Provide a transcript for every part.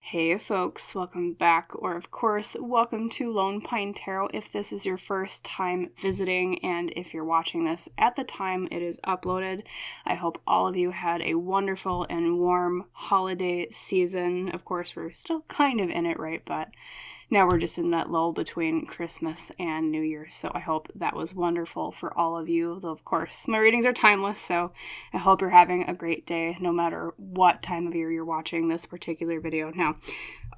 Hey folks, welcome back, or of course, welcome to Lone Pine Tarot if this is your first time visiting, and if you're watching this at the time it is uploaded. I hope all of you had a wonderful and warm holiday season. Of course, we're still kind of in it, right? But now we're just in that lull between Christmas and New Year, so I hope that was wonderful for all of you. Though, of course, my readings are timeless, so I hope you're having a great day no matter what time of year you're watching this particular video. Now,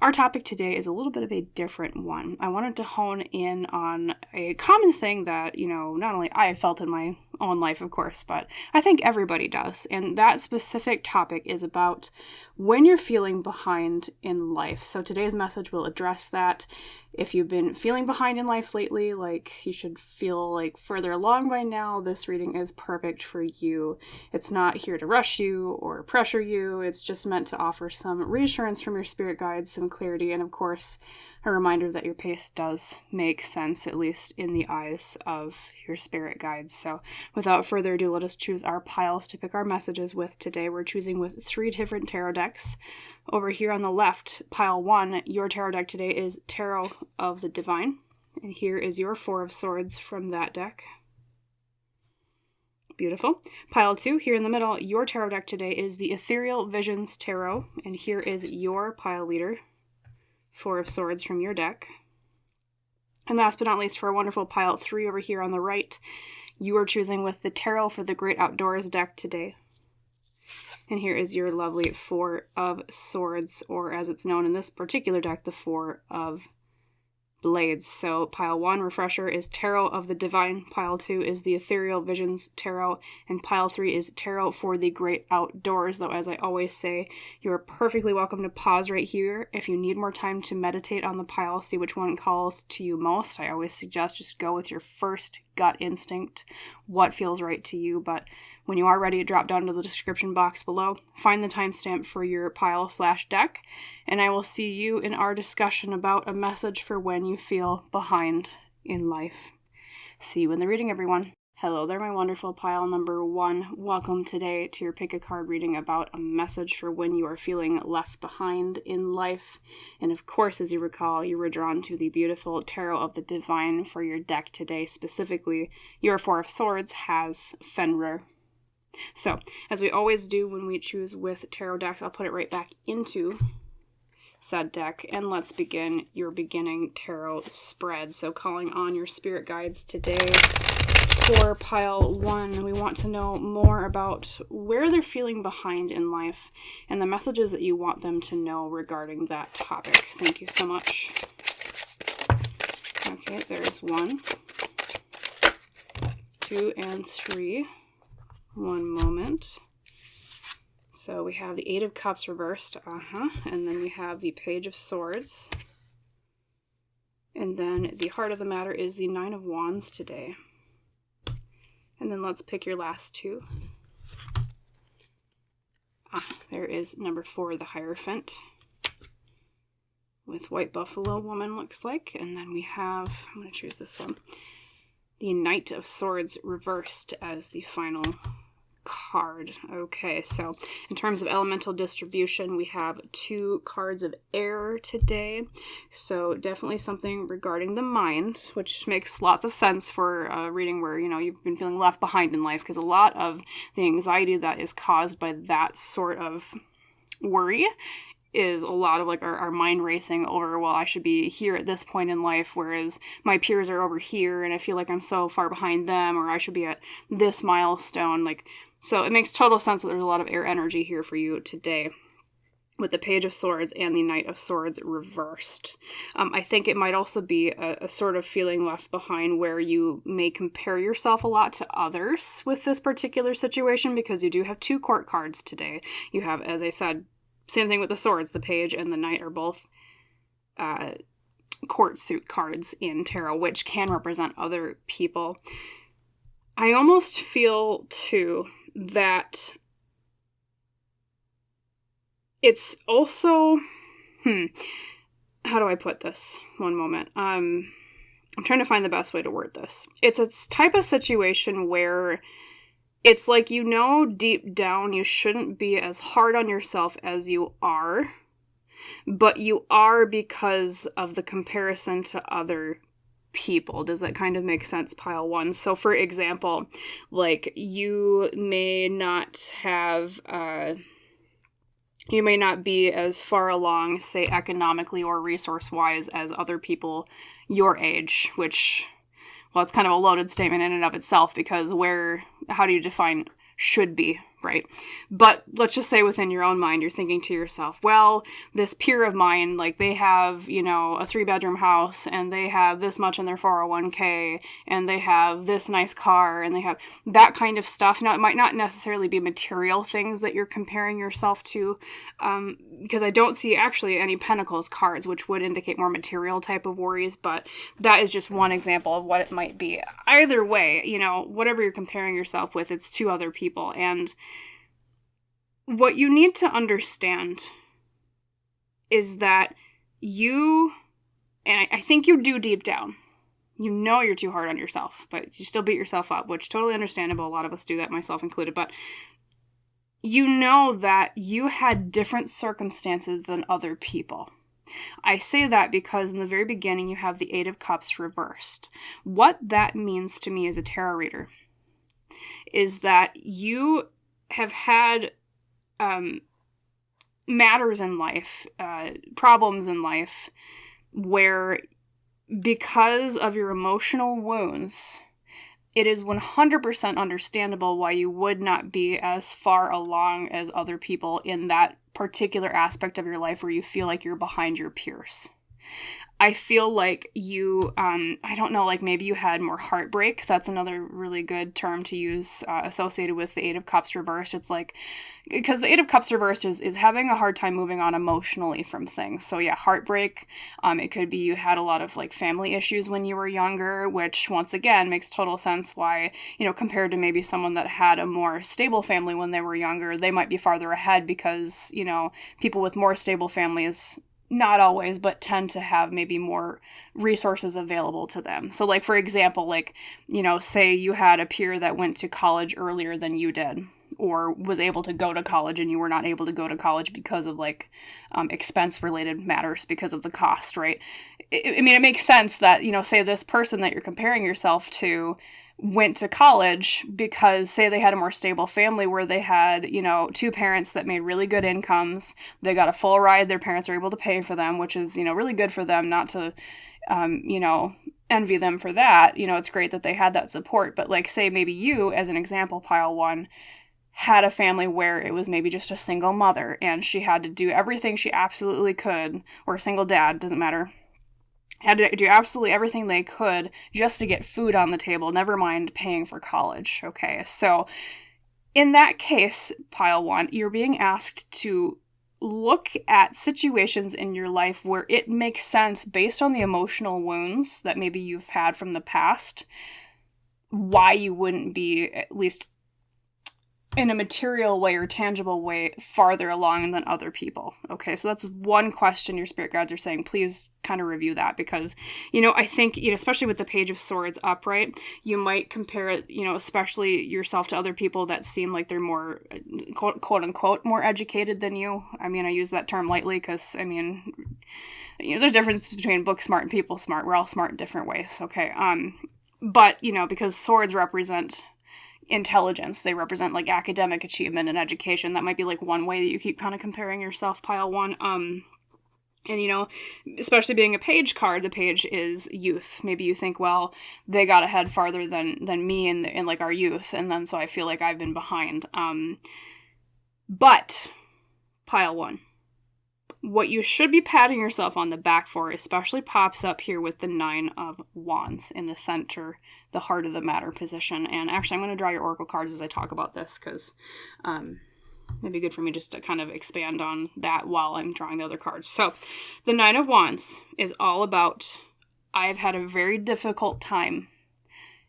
our topic today is a little bit of a different one. I wanted to hone in on a common thing that, not only I have felt in my own life, of course, but I think everybody does. And that specific topic is about when you're feeling behind in life. So today's message will address that. If you've been feeling behind in life lately, like you should feel like further along by now, this reading is perfect for you. It's not here to rush you or pressure you. It's just meant to offer some reassurance from your spirit guides, some clarity, and of course, a reminder that your pace does make sense, at least in the eyes of your spirit guides. So without further ado, let us choose our piles to pick our messages with today. We're choosing with 3 different tarot decks. Over here on the left, pile 1, your tarot deck today is Tarot of the Divine. And here is your 4 of Swords from that deck. Beautiful. Pile 2, here in the middle, your tarot deck today is the Ethereal Visions Tarot. And here is your pile leader, 4 of Swords from your deck. And last but not least, for a wonderful pile 3 over here on the right, you are choosing with the Tarot for the Great Outdoors deck today. And here is your lovely 4 of Swords, or as it's known in this particular deck, the 4 of Blades. So pile 1, refresher, is Tarot of the Divine, pile 2 is the Ethereal Visions Tarot, and pile 3 is Tarot for the Great Outdoors. Though, as I always say, you are perfectly welcome to pause right here. If you need more time to meditate on the pile, see which one calls to you most, I always suggest just go with your first gut instinct, what feels right to you. But when you are ready, drop down to the description box below, find the timestamp for your pile/deck, and I will see you in our discussion about a message for when you feel behind in life. See you in the reading, everyone. Hello there, my wonderful pile number 1. Welcome today to your pick a card reading about a message for when you are feeling left behind in life. And of course, as you recall, you were drawn to the beautiful Tarot of the Divine for your deck today. Specifically, your 4 of Swords has Fenrir. So, as we always do when we choose with tarot decks, I'll put it right back into said deck, and let's begin your beginning tarot spread. So, calling on your spirit guides today for pile 1, we want to know more about where they're feeling behind in life and the messages that you want them to know regarding that topic. Thank you so much. Okay, there's 1, 2, and 3. One moment. So we have the 8 of Cups reversed, and then we have the Page of Swords, and then the heart of the matter is the 9 of Wands today. And then let's pick your last 2. There is number 4, the Hierophant, with White Buffalo Woman, looks like, and then we have, I'm going to choose this one, the Knight of Swords reversed as the final card. Okay, so in terms of elemental distribution, we have 2 cards of air today. So definitely something regarding the mind, which makes lots of sense for a reading where, you've been feeling left behind in life, because a lot of the anxiety that is caused by that sort of worry is a lot of like our mind racing over, well, I should be here at this point in life, whereas my peers are over here and I feel like I'm so far behind them, or I should be at this milestone. So it makes total sense that there's a lot of air energy here for you today with the Page of Swords and the Knight of Swords reversed. I think it might also be a sort of feeling left behind where you may compare yourself a lot to others with this particular situation, because you do have 2 court cards today. You have, as I said, same thing with the Swords. The Page and the Knight are both court suit cards in tarot, which can represent other people. I almost feel, too, that it's also, how do I put this? One moment. I'm trying to find the best way to word this. It's a type of situation where it's like, deep down you shouldn't be as hard on yourself as you are, but you are because of the comparison to other people. Does that kind of make sense, pile one? So for example, like you may not be as far along, say, economically or resource-wise as other people your age, which, well, it's kind of a loaded statement in and of itself, because how do you define should be, right? But let's just say within your own mind, you're thinking to yourself, well, this peer of mine, like they have, a 3-bedroom house and they have this much in their 401k and they have this nice car and they have that kind of stuff. Now, it might not necessarily be material things that you're comparing yourself to, because I don't see actually any Pentacles cards, which would indicate more material type of worries, but that is just one example of what it might be. Either way, whatever you're comparing yourself with, it's to other people. And what you need to understand is that I think you do deep down, you're too hard on yourself, but you still beat yourself up, which totally understandable. A lot of us do that, myself included, but you know that you had different circumstances than other people. I say that because in the very beginning, you have the 8 of Cups reversed. What that means to me as a tarot reader is that you have had matters in life, problems in life, where because of your emotional wounds, it is 100% understandable why you would not be as far along as other people in that particular aspect of your life where you feel like you're behind your peers. I feel like you, I don't know, like maybe you had more heartbreak. That's another really good term to use associated with the 8 of Cups reversed. It's like, because the 8 of Cups reversed is having a hard time moving on emotionally from things. So yeah, heartbreak. It could be you had a lot of like family issues when you were younger, which once again makes total sense why, compared to maybe someone that had a more stable family when they were younger, they might be farther ahead because, people with more stable families, not always, but tend to have maybe more resources available to them. So like, for example, like, say you had a peer that went to college earlier than you did, or was able to go to college and you were not able to go to college because of like expense related matters because of the cost, right? It makes sense that, say this person that you're comparing yourself to went to college because, say, they had a more stable family where they had, 2 parents that made really good incomes. They got a full ride. Their parents are able to pay for them, which is, really good for them, not to, envy them for that. It's great that they had that support. But like, say maybe you, as an example, pile one, had a family where it was maybe just a single mother and she had to do everything she absolutely could, or a single dad, doesn't matter, had to do absolutely everything they could just to get food on the table, never mind paying for college, okay? So in that case, pile one, you're being asked to look at situations in your life where it makes sense based on the emotional wounds that maybe you've had from the past, why you wouldn't be, at least in a material way or tangible way, farther along than other people. Okay, so that's one question your spirit guides are saying. Please kind of review that because, I think, especially with the Page of Swords upright, you might compare it, especially yourself to other people that seem like they're more, quote unquote, more educated than you. I mean, I use that term lightly because, there's a difference between book smart and people smart. We're all smart in different ways, okay? But, because swords represent intelligence, they represent like academic achievement and education. That might be like one way that you keep kind of comparing yourself, pile one. And especially being a page card, the page is youth. Maybe you think, well, they got ahead farther than me in like our youth, and then so I feel like I've been behind. But pile one, what you should be patting yourself on the back for especially pops up here with the 9 of Wands in the center, the heart of the matter position. And actually, I'm going to draw your oracle cards as I talk about this because it'd be good for me just to kind of expand on that while I'm drawing the other cards. So the 9 of Wands is all about, I've had a very difficult time,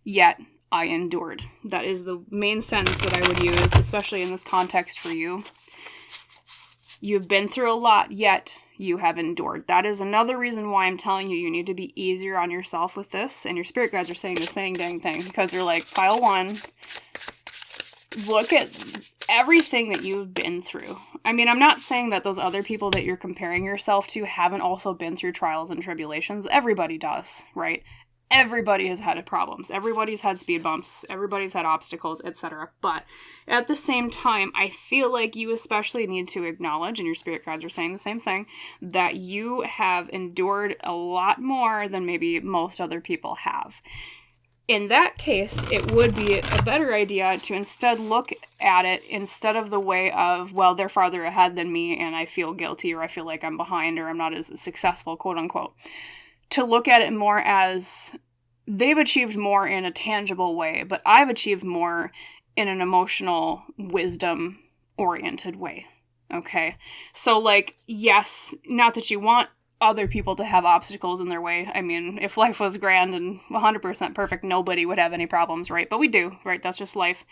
yet I endured. That is the main sentence that I would use, especially in this context for you. You've been through a lot, yet you have endured. That is another reason why I'm telling you need to be easier on yourself with this. And your spirit guides are saying the same dang thing because they're like, pile one, look at everything that you've been through. I mean, I'm not saying that those other people that you're comparing yourself to haven't also been through trials and tribulations. Everybody does, right? Everybody has had problems. Everybody's had speed bumps. Everybody's had obstacles, etc. But at the same time, I feel like you especially need to acknowledge, and your spirit guides are saying the same thing, that you have endured a lot more than maybe most other people have. In that case, it would be a better idea to instead look at it instead of the way of, well, they're farther ahead than me and I feel guilty, or I feel like I'm behind, or I'm not as successful, quote unquote. To look at it more as they've achieved more in a tangible way, but I've achieved more in an emotional, wisdom-oriented way. Okay? So, like, yes, not that you want other people to have obstacles in their way. I mean, if life was grand and 100% perfect, nobody would have any problems, right? But we do, right? That's just life.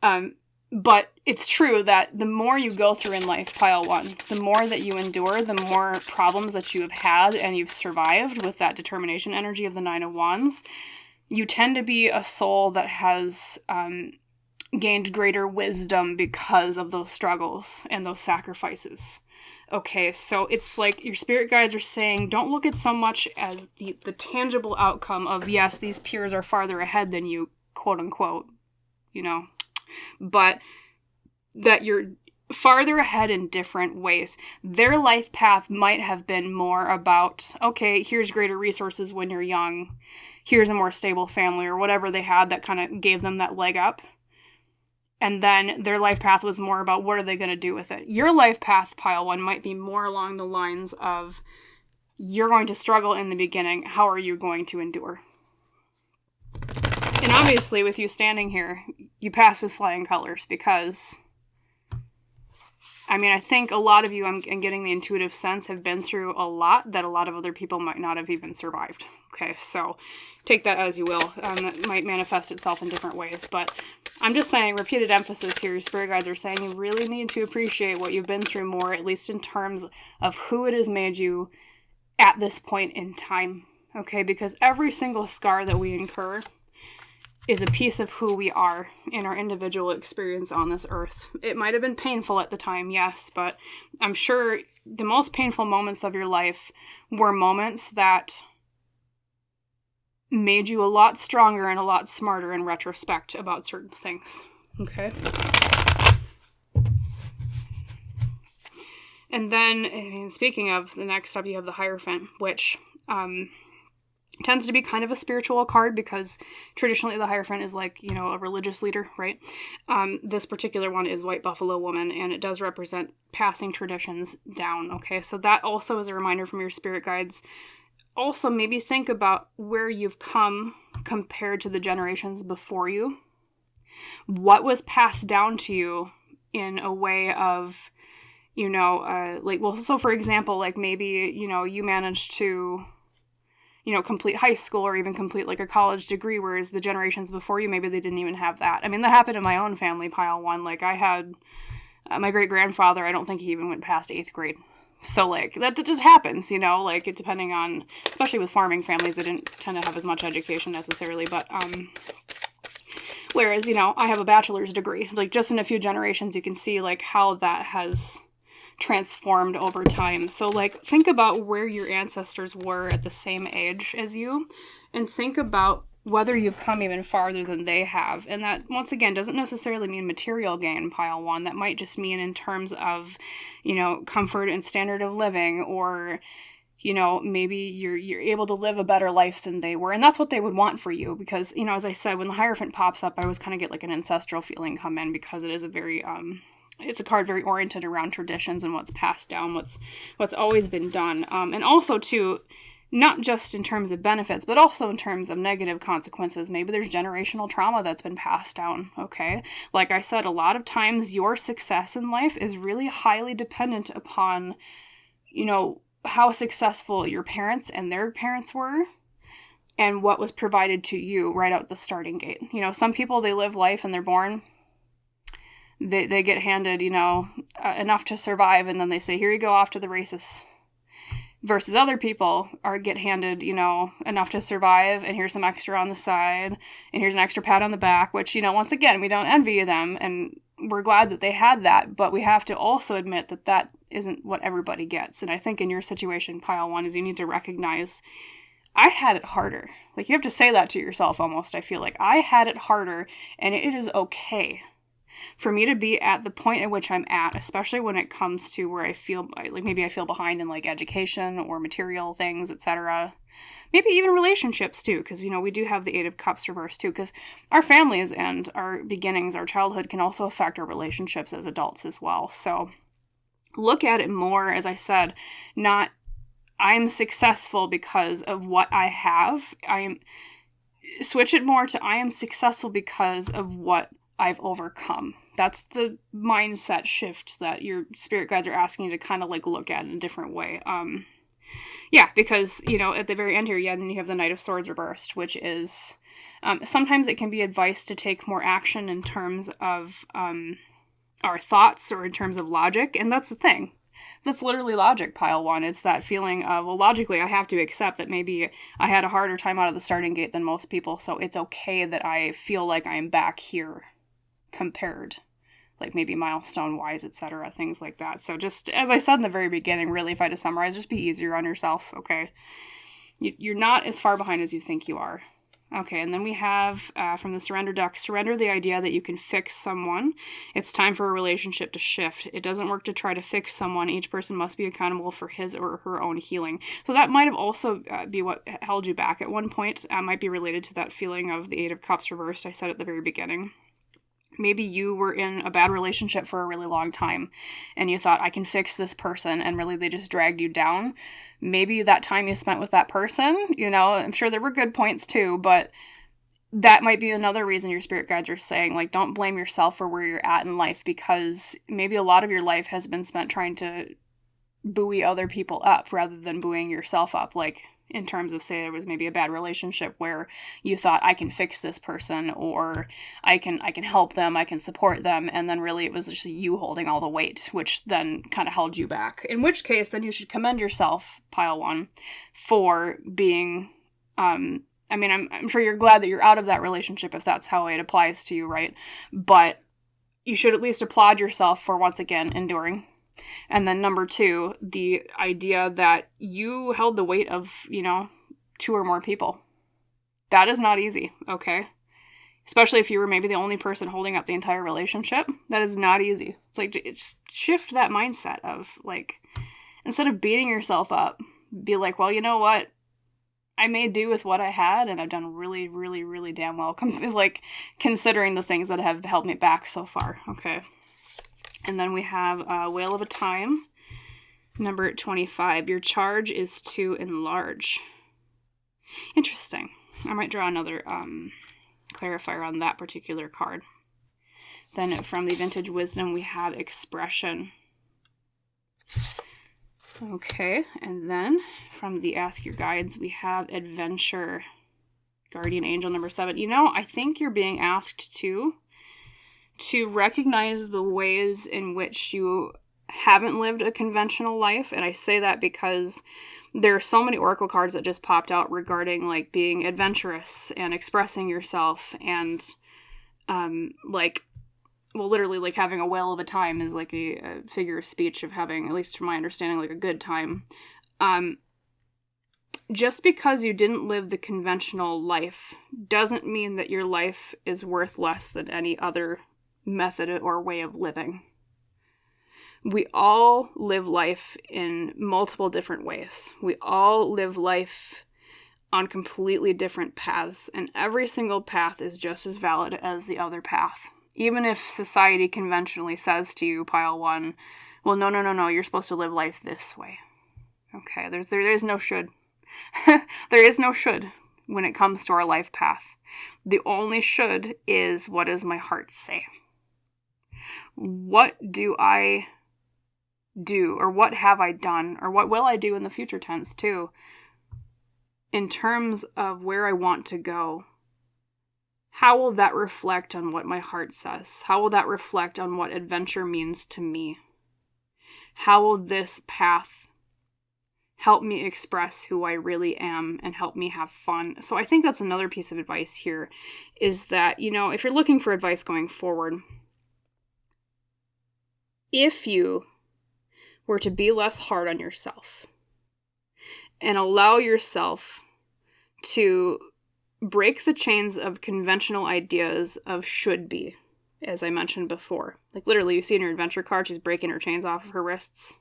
But it's true that the more you go through in life, pile one, the more that you endure, the more problems that you have had and you've survived with that determination energy of the Nine of Wands, you tend to be a soul that has gained greater wisdom because of those struggles and those sacrifices. Okay, so it's like your spirit guides are saying, don't look at so much as the tangible outcome of, yes, these peers are farther ahead than you, quote unquote, you know, but that you're farther ahead in different ways. Their life path might have been more about, okay, here's greater resources when you're young, here's a more stable family, or whatever they had that kind of gave them that leg up. And then their life path was more about what are they going to do with it. Your life path, pile one, might be more along the lines of you're going to struggle in the beginning. How are you going to endure? And obviously, with you standing here, you pass with flying colors because, I mean, I think a lot of you, I'm getting the intuitive sense, have been through a lot that a lot of other people might not have even survived. Okay, so take that as you will. That might manifest itself in different ways, but I'm just saying, repeated emphasis here, your spirit guides are saying you really need to appreciate what you've been through more, at least in terms of who it has made you at this point in time. Okay, because every single scar that we incur is a piece of who we are in our individual experience on this earth. It might have been painful at the time, yes, but I'm sure the most painful moments of your life were moments that made you a lot stronger and a lot smarter in retrospect about certain things. Okay? And then, I mean, speaking of, the next up you have the Hierophant, which tends to be kind of a spiritual card because traditionally the Hierophant is like, you know, a religious leader, right? This particular one is White Buffalo Woman, and it does represent passing traditions down, okay? So that also is a reminder from your spirit guides. Also, maybe think about where you've come compared to the generations before you. What was passed down to you in a way of, you know, like, well, so for example, like maybe, you know, you managed to, you know, complete high school or even complete like a college degree, whereas the generations before you, maybe they didn't even have that. I mean, that happened in my own family, pile one. Like I had my great-grandfather, I don't think he even went past 8th grade. So like that just happens, you know, like it depending on, especially with farming families, they didn't tend to have as much education necessarily, but whereas, you know, I have a bachelor's degree, like just in a few generations, you can see like how that has transformed over time. So like think about where your ancestors were at the same age as you, and think about whether you've come even farther than they have. And that, once again, doesn't necessarily mean material gain, pile one. That might just mean in terms of, you know, comfort and standard of living, or, you know, maybe you're able to live a better life than they were. And that's what they would want for you because, you know, as I said, when the Hierophant pops up, I always kind of get like an ancestral feeling come in because it is a very, it's a card very oriented around traditions and what's passed down, what's always been done. And also, too, not just in terms of benefits, but also in terms of negative consequences. Maybe there's generational trauma that's been passed down, okay? Like I said, a lot of times your success in life is really highly dependent upon, you know, how successful your parents and their parents were and what was provided to you right out the starting gate. You know, some people, they live life and they're born, they get handed, you know, enough to survive, and then they say, here you go, off to the races. versus other people get handed, enough to survive, and here's some extra on the side, and here's an extra pat on the back, which, once again, we don't envy them, and we're glad that they had that, but we have to also admit that that isn't what everybody gets. And I think in your situation, pile 1, is you need to recognize, I had it harder. Like, you have to say that to yourself almost, I feel like. I had it harder, and it is okay for me to be at the point at which I'm at, especially when it comes to where I feel, like, maybe I feel behind in, like, education or material things, etc. Maybe even relationships, too, because, we do have the Eight of Cups reversed, too, because our families and our beginnings, our childhood, can also affect our relationships as adults as well. So look at it more, as I said, not I'm successful because of what I have. Switch it more to I am successful because of what I've overcome. That's the mindset shift that your spirit guides are asking you to kind of like look at in a different way. Yeah, because, at the very end here, then you have the Knight of Swords reversed, which is, sometimes it can be advice to take more action in terms of our thoughts or in terms of logic, and that's the thing. That's literally logic, pile 1. It's that feeling of, well, logically, I have to accept that maybe I had a harder time out of the starting gate than most people, so it's okay that I feel like I'm back here compared, like maybe milestone-wise, etc., things like that. So just, as I said in the very beginning, really, if I had to summarize, just be easier on yourself, okay? You're not as far behind as you think you are. Okay, and then we have, from the Surrender deck, surrender the idea that you can fix someone. It's time for a relationship to shift. It doesn't work to try to fix someone. Each person must be accountable for his or her own healing. So that might have also be what held you back at one point. Might be related to that feeling of the Eight of Cups reversed I said at the very beginning. Maybe you were in a bad relationship for a really long time and you thought, I can fix this person, and really they just dragged you down. Maybe that time you spent with that person, I'm sure there were good points too, but that might be another reason your spirit guides are saying, like, don't blame yourself for where you're at in life, because maybe a lot of your life has been spent trying to buoy other people up rather than buoying yourself up, like, in terms of, say, there was maybe a bad relationship where you thought, I can fix this person, or I can help them, I can support them, and then really it was just you holding all the weight, which then kind of held you back. In which case, then you should commend yourself, pile 1, for being, I'm sure you're glad that you're out of that relationship if that's how it applies to you, right? But you should at least applaud yourself for, once again, enduring. And then number 2, the idea that you held the weight of, 2 or more people. That is not easy, okay? Especially if you were maybe the only person holding up the entire relationship. That is not easy. It's like, just shift that mindset of, like, instead of beating yourself up, be like, well, you know what? I made do with what I had, and I've done really, really, really damn well, like, considering the things that have held me back so far, okay? And then we have Whale of a Time, number 25. Your charge is to enlarge. Interesting. I might draw another clarifier on that particular card. Then from the Vintage Wisdom, we have expression. Okay, and then from the Ask Your Guides, we have adventure. Guardian Angel number 7. I think you're being asked to recognize the ways in which you haven't lived a conventional life. And I say that because there are so many oracle cards that just popped out regarding, like, being adventurous and expressing yourself, and literally, like, having a whale of a time is like a figure of speech of having, at least from my understanding, like a good time. Just because you didn't live the conventional life doesn't mean that your life is worth less than any other method or way of living. We all live life in multiple different ways. We all live life on completely different paths, and every single path is just as valid as the other path. Even if society conventionally says to you, pile 1, well, no, you're supposed to live life this way. Okay, there is no should. There is no should when it comes to our life path. The only should is, what does my heart say? What do I do, or what have I done, or what will I do in the future tense too, in terms of where I want to go? How will that reflect on what my heart says? How will that reflect on what adventure means to me? How will this path help me express who I really am and help me have fun. So I think that's another piece of advice here, is that, you know, if you're looking for advice going forward, if you were to be less hard on yourself and allow yourself to break the chains of conventional ideas of should be, as I mentioned before. Like literally, you see in her adventure card, she's breaking her chains off of her wrists.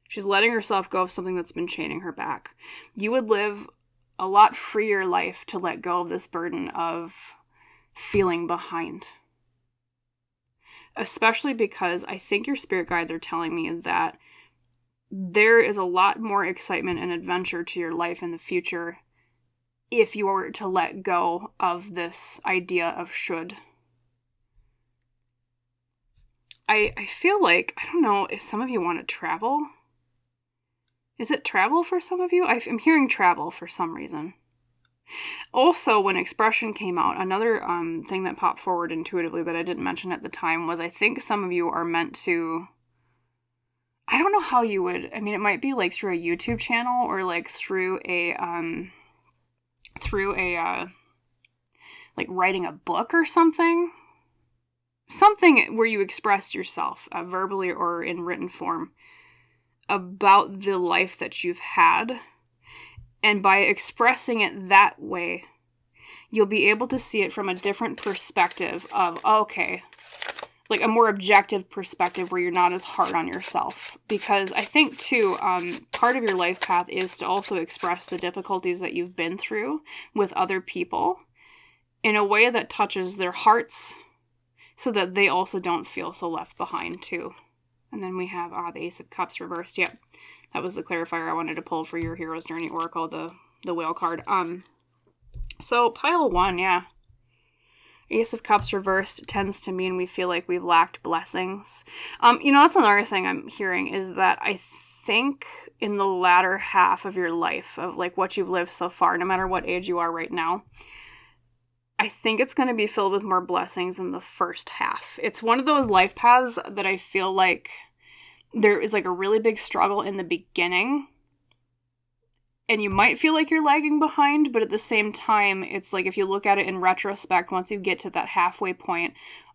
She's letting herself go of something that's been chaining her back. You would live a lot freer life to let go of this burden of feeling behind. Especially because I think your spirit guides are telling me that there is a lot more excitement and adventure to your life in the future if you were to let go of this idea of should. I feel like, I don't know if some of you want to travel. Is it travel for some of you? I'm hearing travel for some reason. Also, when expression came out, another thing that popped forward intuitively that I didn't mention at the time was I think some of you are meant to, I don't know how you would, I mean, it might be like through a YouTube channel or like through a like writing a book or something. Something where you express yourself verbally or in written form about the life that you've had. And by expressing it that way, you'll be able to see it from a different perspective of, okay, like a more objective perspective where you're not as hard on yourself. Because I think, too, part of your life path is to also express the difficulties that you've been through with other people in a way that touches their hearts so that they also don't feel so left behind, too. And then we have the Ace of Cups reversed. Yep, that was the clarifier I wanted to pull for your Hero's Journey Oracle, the whale card. So pile 1, yeah. Ace of Cups reversed tends to mean we feel like we've lacked blessings. You know, that's another thing I'm hearing is that I think in the latter half of your life, of like what you've lived so far, no matter what age you are right now, I think it's going to be filled with more blessings than the first half. It's one of those life paths that I feel like there is like a really big struggle in the beginning. And you might feel like you're lagging behind, but at the same time, it's like if you look at it in retrospect, once you get to that halfway point,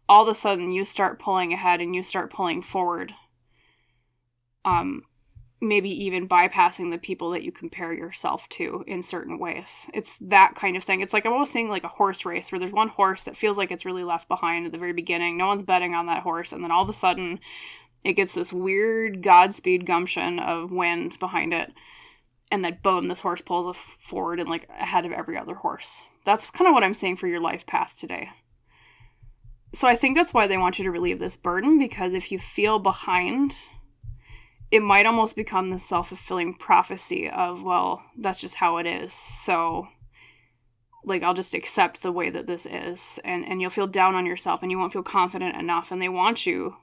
all of a sudden you start pulling ahead and you start pulling forward. Maybe even bypassing the people that you compare yourself to in certain ways. It's that kind of thing. It's like I'm almost seeing like a horse race where there's one horse that feels like it's really left behind at the very beginning. No one's betting on that horse. And then all of a sudden it gets this weird Godspeed gumption of wind behind it. And then boom, this horse pulls forward and like ahead of every other horse. That's kind of what I'm seeing for your life path today. So I think that's why they want you to relieve this burden, because if you feel behind, it might almost become the self-fulfilling prophecy of, well, that's just how it is. So, like, I'll just accept the way that this is. And you'll feel down on yourself and you won't feel confident enough. And they want you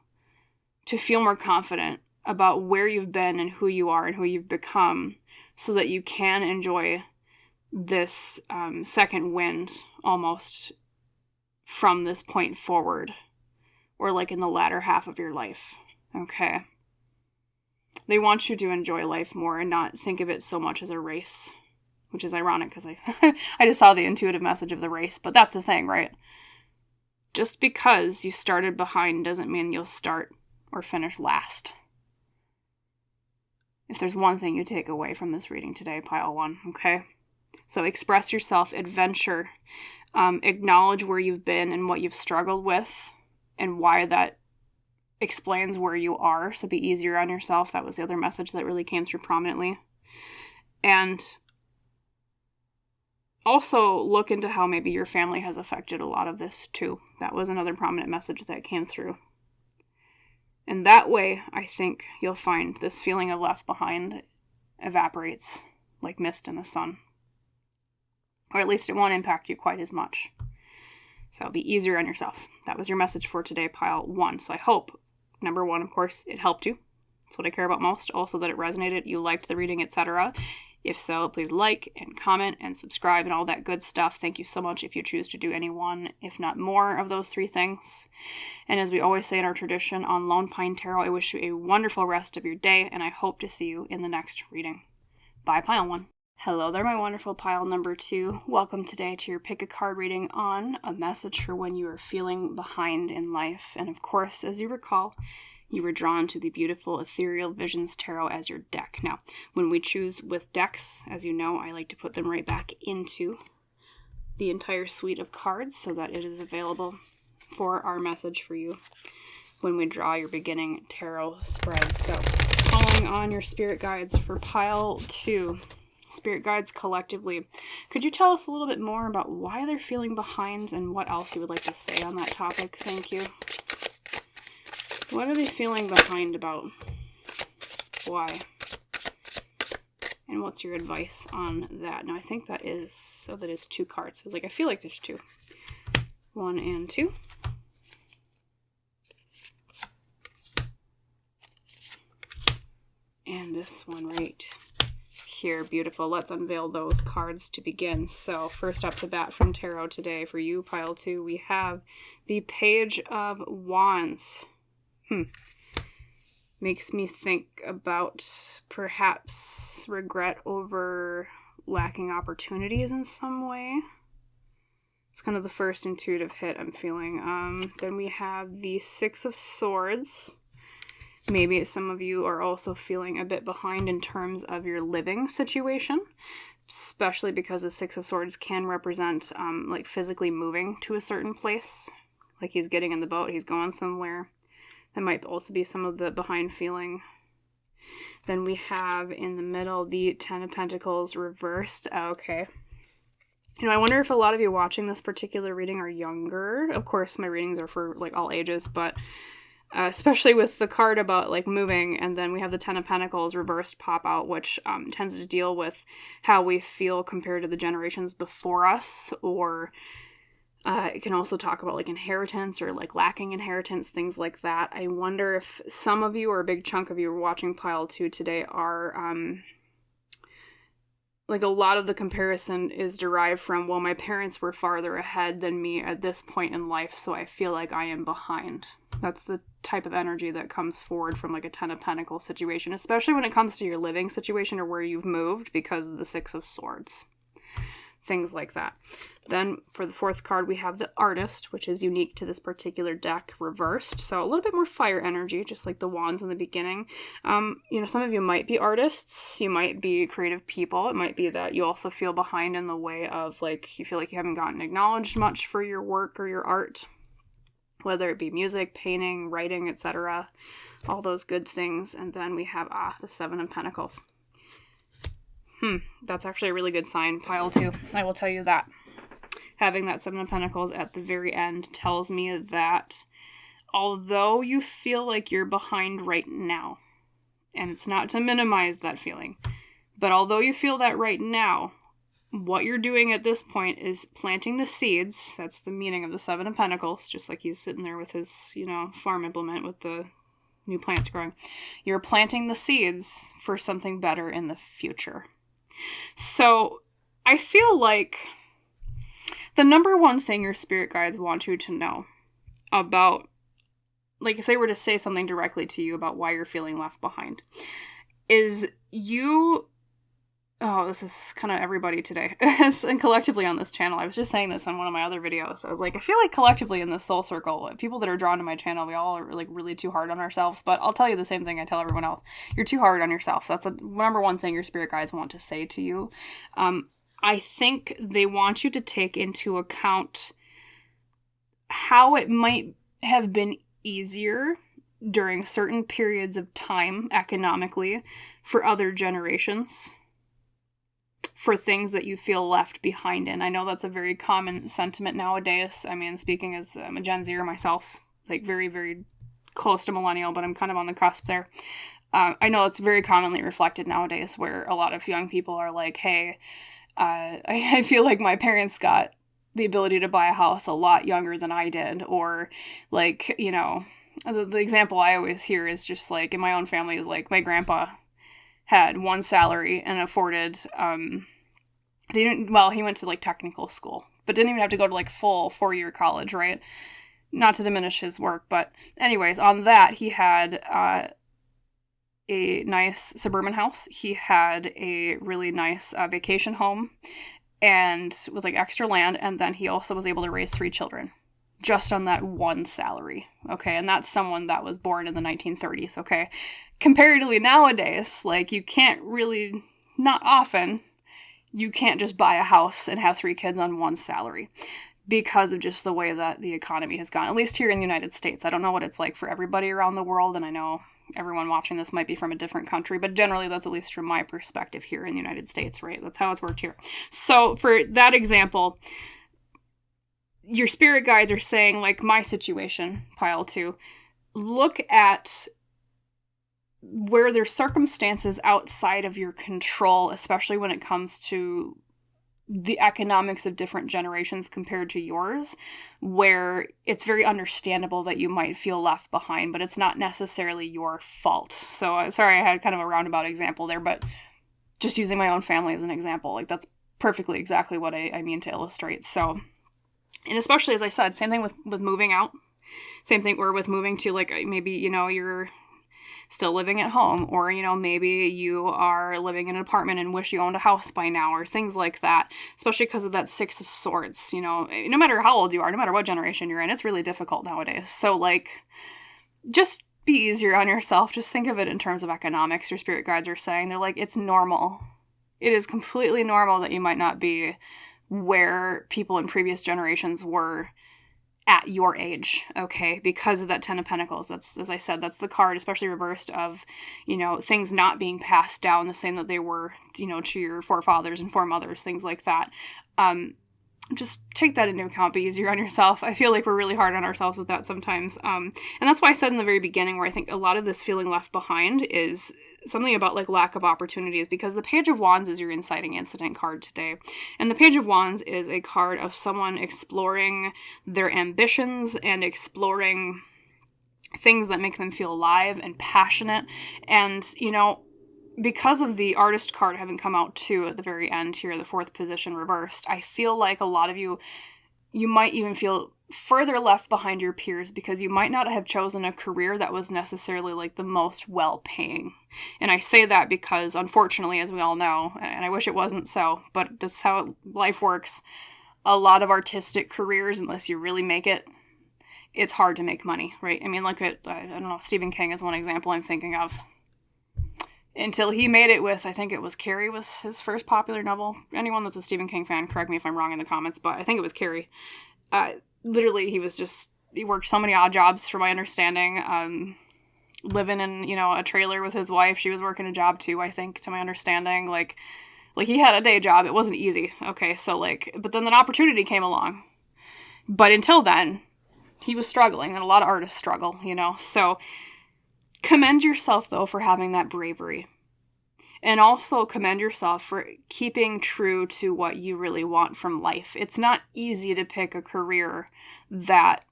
to feel more confident about where you've been and who you are and who you've become so that you can enjoy this second wind almost from this point forward, or like in the latter half of your life. Okay. They want you to enjoy life more and not think of it so much as a race, which is ironic because I just saw the intuitive message of the race, but that's the thing, right? Just because you started behind doesn't mean you'll start or finish last. If there's one thing you take away from this reading today, pile 1, okay? So express yourself, adventure, acknowledge where you've been and what you've struggled with and why that explains where you are, so be easier on yourself. That was the other message that really came through prominently. And also look into how maybe your family has affected a lot of this too. That was another prominent message that came through. And that way, I think you'll find this feeling of left behind evaporates like mist in the sun. Or at least it won't impact you quite as much. So be easier on yourself. That was your message for today, pile 1. So I hope, number 1, of course, it helped you. That's what I care about most. Also that it resonated, you liked the reading, etc. If so, please like and comment and subscribe and all that good stuff. Thank you so much if you choose to do any one, if not more, of those 3 things. And as we always say in our tradition on Lone Pine Tarot, I wish you a wonderful rest of your day, and I hope to see you in the next reading. by pile 1. Hello there, my wonderful pile number 2. Welcome today to your pick a card reading on a message for when you are feeling behind in life. And of course, as you recall, you were drawn to the beautiful Ethereal Visions Tarot as your deck. Now, when we choose with decks, as you know, I like to put them right back into the entire suite of cards so that it is available for our message for you when we draw your beginning tarot spreads. So, calling on your spirit guides for pile 2. Spirit guides collectively. Could you tell us a little bit more about why they're feeling behind and what else you would like to say on that topic? Thank you. What are they feeling behind about? Why? And what's your advice on that? Now, I think that is 2 cards. I feel like there's 2. 1 and 2. And this one right here. Beautiful. Let's unveil those cards to begin. So, first up to bat from tarot today for you, pile 2, we have the Page of Wands. Makes me think about perhaps regret over lacking opportunities in some way. It's kind of the first intuitive hit I'm feeling. Then we have the 6 of Swords. Maybe some of you are also feeling a bit behind in terms of your living situation, especially because the 6 of Swords can represent like physically moving to a certain place. Like he's getting in the boat, he's going somewhere. That might also be some of the behind feeling. Then we have in the middle the 10 of Pentacles reversed. Okay. I wonder if a lot of you watching this particular reading are younger. Of course, my readings are for like all ages, but especially with the card about like moving, and then we have the 10 of Pentacles reversed pop out, which tends to deal with how we feel compared to the generations before us, or it can also talk about like inheritance or like lacking inheritance, things like that. I wonder if some of you, or a big chunk of you watching pile 2 today, are like a lot of the comparison is derived from, well, my parents were farther ahead than me at this point in life, so I feel like I am behind. That's the type of energy that comes forward from like a 10 of Pentacles situation, especially when it comes to your living situation or where you've moved because of the 6 of Swords. Things like that. Then for the 4th card, we have the Artist, which is unique to this particular deck, reversed. So a little bit more fire energy, just like the wands in the beginning. Some of you might be artists. You might be creative people. It might be that you also feel behind in the way of like, you feel like you haven't gotten acknowledged much for your work or your art, whether it be music, painting, writing, etc. All those good things. And then we have the 7 of Pentacles. That's actually a really good sign, pile 2. I will tell you that. Having that 7 of Pentacles at the very end tells me that although you feel like you're behind right now, and it's not to minimize that feeling, but although you feel that right now, what you're doing at this point is planting the seeds. That's the meaning of the 7 of Pentacles, just like he's sitting there with his, farm implement with the new plants growing. You're planting the seeds for something better in the future. So I feel like the number one thing your spirit guides want you to know about, like if they were to say something directly to you about why you're feeling left behind, is this is kind of everybody today, and collectively on this channel. I was just saying this on one of my other videos. I was like, I feel like collectively in this soul circle, people that are drawn to my channel, we all are like really too hard on ourselves. But I'll tell you the same thing I tell everyone else. You're too hard on yourself. That's the number one thing your spirit guides want to say to you. I think they want you to take into account how it might have been easier during certain periods of time economically for other generations, for things that you feel left behind in. I know that's a very common sentiment nowadays. I mean, speaking as I'm a Gen Zer myself, like very, very close to millennial, but I'm kind of on the cusp there. I know it's very commonly reflected nowadays where a lot of young people are like, hey, I feel like my parents got the ability to buy a house a lot younger than I did. Or like, the example I always hear is just like in my own family is like my grandpa had one salary and afforded, he went to like technical school, but didn't even have to go to like full 4-year college, right? Not to diminish his work, but anyways, on that, he had, a nice suburban house. He had a really nice vacation home and with like extra land. And then he also was able to raise 3 children just on that one salary. Okay. And that's someone that was born in the 1930s. Okay. Comparatively nowadays, like you can't really, not often, you can't just buy a house and have 3 kids on one salary because of just the way that the economy has gone, at least here in the United States. I don't know what it's like for everybody around the world, and I know everyone watching this might be from a different country, but generally that's at least from my perspective here in the United States, right? That's how it's worked here. So for that example, your spirit guides are saying, like my situation, pile 2, look at where there's circumstances outside of your control, especially when it comes to the economics of different generations compared to yours, where it's very understandable that you might feel left behind, but it's not necessarily your fault. So sorry, I had kind of a roundabout example there, but just using my own family as an example, like that's perfectly exactly what I mean to illustrate. So, and especially as I said, same thing with moving out, same thing, or with moving to like maybe, you know, you're still living at home, or, you know, maybe you are living in an apartment and wish you owned a house by now, or things like that, especially because of that 6 of Swords. You know, no matter how old you are, no matter what generation you're in, it's really difficult nowadays. So like, just be easier on yourself. Just think of it in terms of economics. Your spirit guides are saying, they're like, it's normal. It is completely normal that you might not be where people in previous generations were at your age, okay, because of that 10 of Pentacles. That's, as I said, that's the card, especially reversed, of, you know, things not being passed down the same that they were, you know, to your forefathers and foremothers, things like that. Just take that into account, be easier on yourself. I feel like we're really hard on ourselves with that sometimes. And that's why I said in the very beginning, where I think a lot of this feeling left behind is something about like lack of opportunities, because the Page of Wands is your inciting incident card today. And the Page of Wands is a card of someone exploring their ambitions and exploring things that make them feel alive and passionate. And, you know, because of the Artist card having come out too at the very end here, the 4th position reversed, I feel like a lot of you might even feel further left behind your peers because you might not have chosen a career that was necessarily like the most well-paying. And I say that because, unfortunately, as we all know, and I wish it wasn't so, but this is how life works, a lot of artistic careers, unless you really make it, it's hard to make money, right? I mean, look at, I don't know, Stephen King is one example I'm thinking of. Until he made it with, I think it was Carrie was his first popular novel. Anyone that's a Stephen King fan, correct me if I'm wrong in the comments, but I think it was Carrie. Literally, he worked so many odd jobs, from my understanding. Living in, you know, a trailer with his wife. She was working a job too, I think, to my understanding. Like he had a day job. It wasn't easy. Okay, so like, but then an opportunity came along. But until then, he was struggling, and a lot of artists struggle, you know, so commend yourself, though, for having that bravery. And also commend yourself for keeping true to what you really want from life. It's not easy to pick a career that,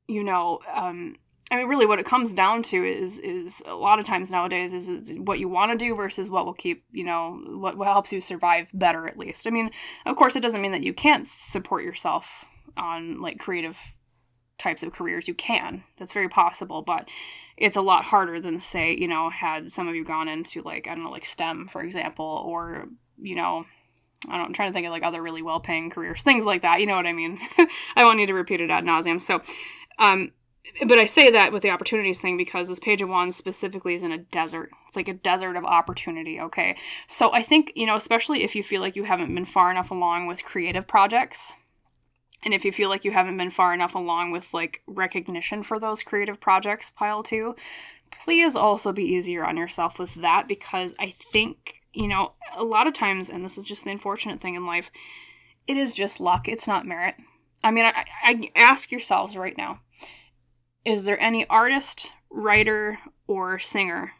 you know, I mean, really what it comes down to is a lot of times nowadays is what you want to do versus what will keep, you know, what helps you survive better, at least. I mean, of course, it doesn't mean that you can't support yourself on, like, creative types of careers. You can. That's very possible, but it's a lot harder than, say, you know, had some of you gone into, like, I don't know, like STEM, for example, or, you know, I don't know, I'm trying to think of like other really well-paying careers, things like that, you know what I mean? I won't need to repeat it ad nauseum. So, but I say that with the opportunities thing because this Page of Wands specifically is in a desert. It's like a desert of opportunity, okay? So I think, you know, especially if you feel like you haven't been far enough along with creative projects, and if you feel like you haven't been far enough along with, like, recognition for those creative projects, pile 2, please also be easier on yourself with that, because I think, you know, a lot of times, and this is just the unfortunate thing in life, it is just luck. It's not merit. I mean, I ask yourselves right now, is there any artist, writer, or singer,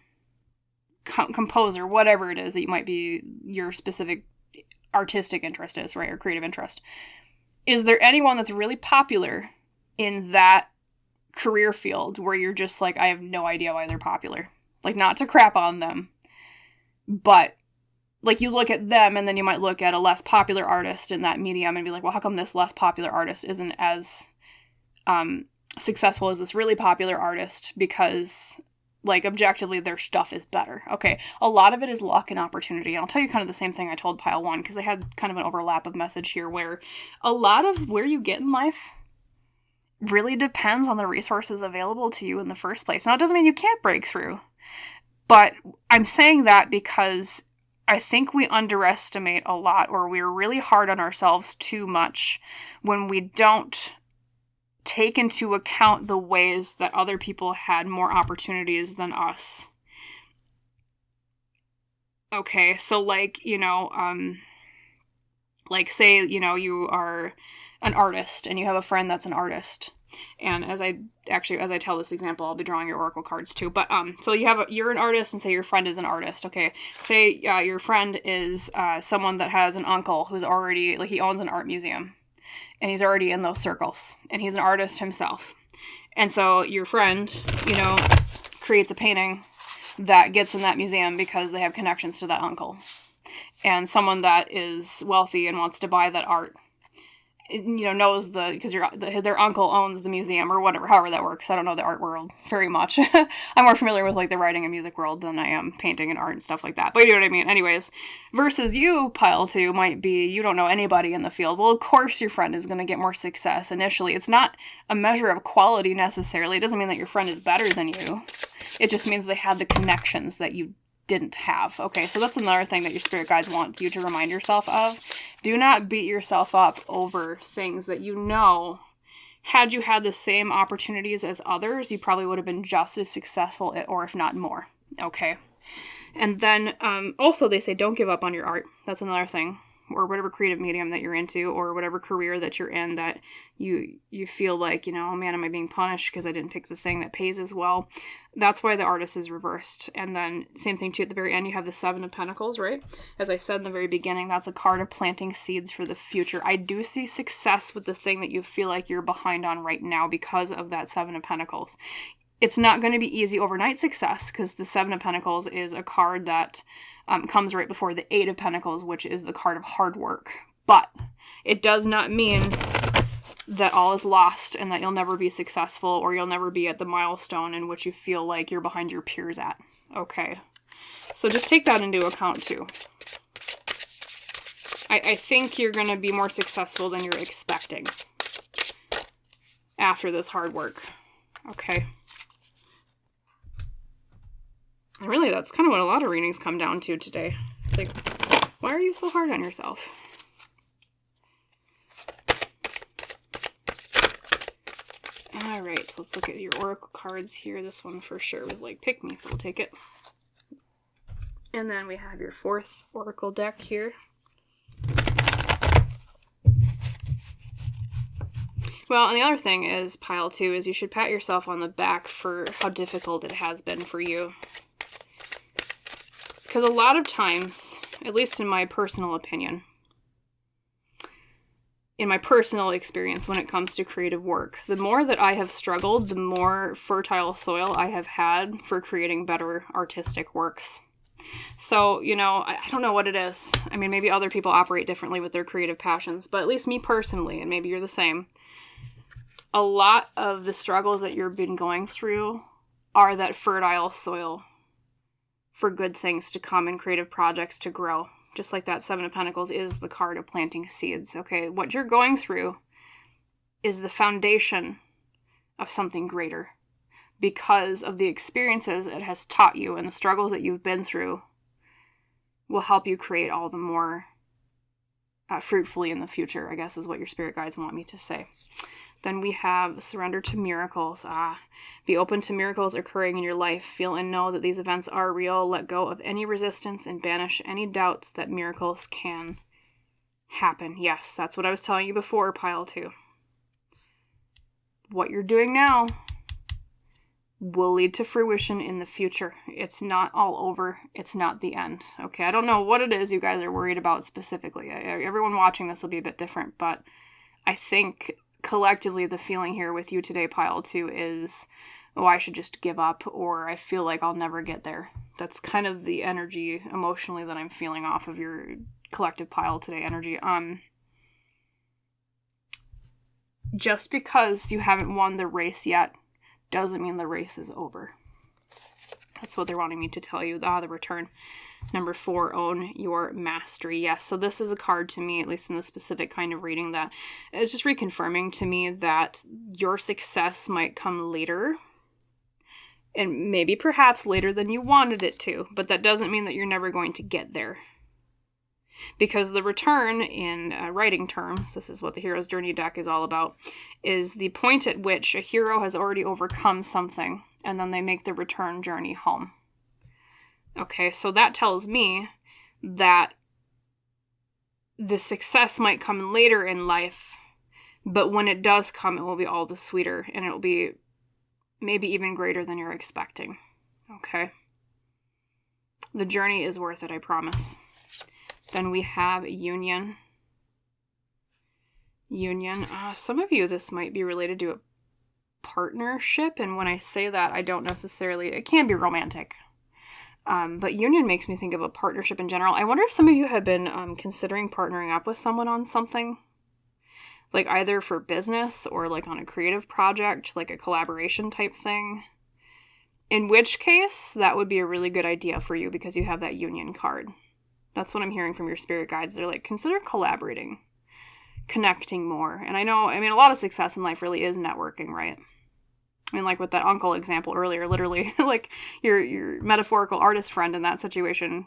composer, whatever it is that you might be, your specific artistic interest is, right, or creative interest, is there anyone that's really popular in that career field where you're just like, I have no idea why they're popular? Like, not to crap on them, but, like, you look at them and then you might look at a less popular artist in that medium and be like, well, how come this less popular artist isn't as successful as this really popular artist? Because like, objectively, their stuff is better. Okay, a lot of it is luck and opportunity. And I'll tell you kind of the same thing I told pile 1, because they had kind of an overlap of message here, where a lot of where you get in life really depends on the resources available to you in the first place. Now, it doesn't mean you can't break through, but I'm saying that because I think we underestimate a lot, or we're really hard on ourselves too much when we don't take into account the ways that other people had more opportunities than us. Okay, so like, like say, you are an artist and you have a friend that's an artist. And as I tell this example, I'll be drawing your oracle cards too. But so you're an artist, and say your friend is an artist. Okay, say your friend is someone that has an uncle who's already, like, he owns an art museum, and he's already in those circles, and he's an artist himself. And so your friend, creates a painting that gets in that museum because they have connections to that uncle. And someone that is wealthy and wants to buy that art, knows because their uncle owns the museum, or whatever, however that works. I don't know the art world very much. I'm more familiar with, like, the writing and music world than I am painting and art and stuff like that. But you know what I mean? Anyways, versus you, pile 2, might be you don't know anybody in the field. Well, of course your friend is going to get more success initially. It's not a measure of quality necessarily. It doesn't mean that your friend is better than you. It just means they had the connections that you didn't have. Okay, so that's another thing that your spirit guides want you to remind yourself of. Do not beat yourself up over things that had you had the same opportunities as others, you probably would have been just as successful, or if not more. Okay. And then also they say don't give up on your art. That's another thing. Or whatever creative medium that you're into, or whatever career that you're in that you feel like, oh man, am I being punished because I didn't pick the thing that pays as well? That's why the artist is reversed. And then same thing too, at the very end, you have the 7 of Pentacles, right? As I said in the very beginning, that's a card of planting seeds for the future. I do see success with the thing that you feel like you're behind on right now because of that 7 of Pentacles. It's not going to be easy overnight success, because the 7 of Pentacles is a card that comes right before the 8 of Pentacles, which is the card of hard work. But it does not mean that all is lost and that you'll never be successful, or you'll never be at the milestone in which you feel like you're behind your peers at. Okay. So just take that into account too. I think you're going to be more successful than you're expecting after this hard work. Okay. And really, that's kind of what a lot of readings come down to today. It's like, why are you so hard on yourself? All right, so let's look at your oracle cards here. This one for sure was like, pick me, so we'll take it. And then we have your 4th oracle deck here. Well, and the other thing is, pile 2, is you should pat yourself on the back for how difficult it has been for you. Because a lot of times, at least in my personal opinion, in my personal experience when it comes to creative work, the more that I have struggled, the more fertile soil I have had for creating better artistic works. So, I don't know what it is. I mean, maybe other people operate differently with their creative passions, but at least me personally, and maybe you're the same, a lot of the struggles that you've been going through are that fertile soil for good things to come and creative projects to grow. Just like that 7 of Pentacles is the card of planting seeds. Okay, what you're going through is the foundation of something greater because of the experiences it has taught you, and the struggles that you've been through will help you create all the more fruitfully in the future, I guess is what your spirit guides want me to say. Then we have surrender to miracles. Be open to miracles occurring in your life. Feel and know that these events are real. Let go of any resistance and banish any doubts that miracles can happen. Yes, that's what I was telling you before, pile 2. What you're doing now will lead to fruition in the future. It's not all over. It's not the end. Okay, I don't know what it is you guys are worried about specifically. Everyone watching this will be a bit different, but I think collectively the feeling here with you today, pile 2, is, oh, I should just give up, or I feel like I'll never get there. That's kind of the energy emotionally that I'm feeling off of your collective pile today energy. Just because you haven't won the race yet doesn't mean the race is over. That's what they're wanting me to tell you. The return. Number 4, own your mastery. Yes, so this is a card to me, at least in the specific kind of reading, that is just reconfirming to me that your success might come later. And maybe perhaps later than you wanted it to. But that doesn't mean that you're never going to get there. Because the return, in writing terms, this is what the Hero's Journey deck is all about, is the point at which a hero has already overcome something, and then they make the return journey home. Okay, so that tells me that the success might come later in life, but when it does come, it will be all the sweeter, and it will be maybe even greater than you're expecting. Okay? The journey is worth it, I promise. Then we have union. Union. Some of you, this might be related to a partnership. And when I say that, I don't necessarily... It can be romantic. But union makes me think of a partnership in general. I wonder if some of you have been considering partnering up with someone on something. Like either for business or like on a creative project, like a collaboration type thing. In which case, that would be a really good idea for you because you have that union card. That's what I'm hearing from your spirit guides. They're like, consider collaborating, connecting more. And I know, a lot of success in life really is networking, right? I mean, like with that uncle example earlier, literally, like your metaphorical artist friend in that situation,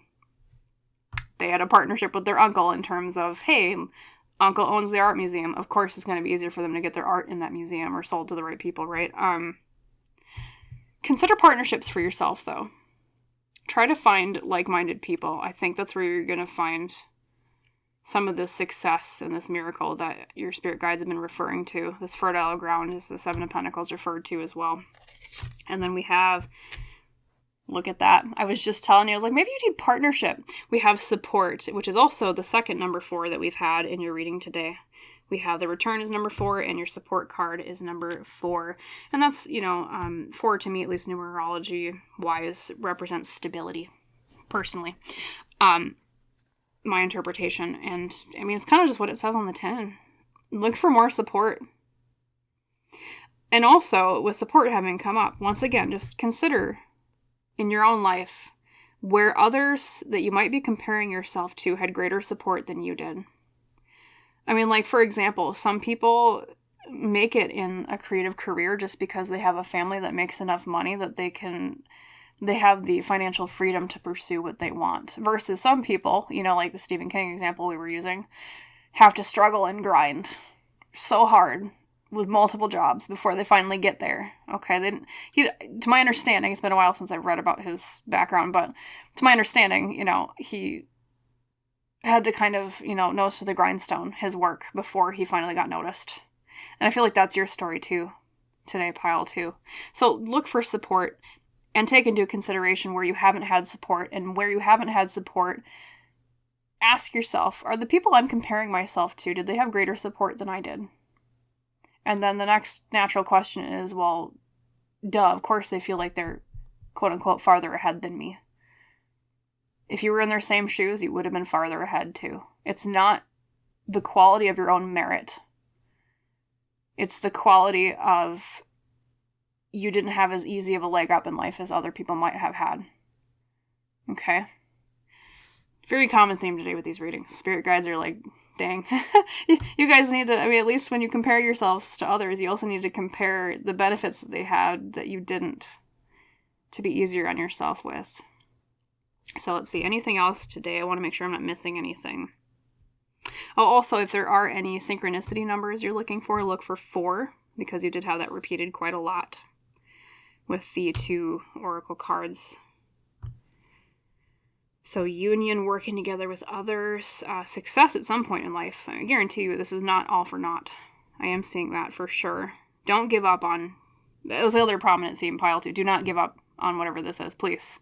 they had a partnership with their uncle in terms of, hey, uncle owns the art museum. Of course, it's going to be easier for them to get their art in that museum or sold to the right people, right? Consider partnerships for yourself, though. Try to find like-minded people. I think that's where you're going to find some of this success and this miracle that your spirit guides have been referring to. This fertile ground is the 7 of Pentacles referred to as well. And then we have, look at that. I was just telling you, I was like, maybe you need partnership. We have support, which is also the second number 4 that we've had in your reading today. We have the return is number 4 and your support card is number 4. And that's, 4 to me, at least numerology wise, represents stability, personally. My interpretation. And it's kind of just what it says on the 10. Look for more support. And also, with support having come up, once again, just consider in your own life where others that you might be comparing yourself to had greater support than you did. Like, for example, some people make it in a creative career just because they have a family that makes enough money that they have the financial freedom to pursue what they want. Versus some people, like the Stephen King example we were using, have to struggle and grind so hard with multiple jobs before they finally get there. Okay, to my understanding, it's been a while since I've read about his background, but to my understanding, he had to kind of, nose to the grindstone, his work, before he finally got noticed. And I feel like that's your story too, today, pile 2. So look for support and take into consideration where you haven't had support. And where you haven't had support, ask yourself, are the people I'm comparing myself to, did they have greater support than I did? And then the next natural question is, well, duh, of course they feel like they're quote-unquote farther ahead than me. If you were in their same shoes, you would have been farther ahead too. It's not the quality of your own merit. It's the quality of you didn't have as easy of a leg up in life as other people might have had. Okay? Very common theme today with these readings. Spirit guides are like, dang. You guys need to, at least when you compare yourselves to others, you also need to compare the benefits that they had that you didn't, to be easier on yourself with. So let's see, anything else today? I want to make sure I'm not missing anything. Oh, also, if there are any synchronicity numbers you're looking for, look for 4, because you did have that repeated quite a lot with the 2 oracle cards. So union, working together with others, success at some point in life. I guarantee you this is not all for naught. I am seeing that for sure. Don't give up on, that was the other prominent theme, pile 2. Do not give up on whatever this is, please.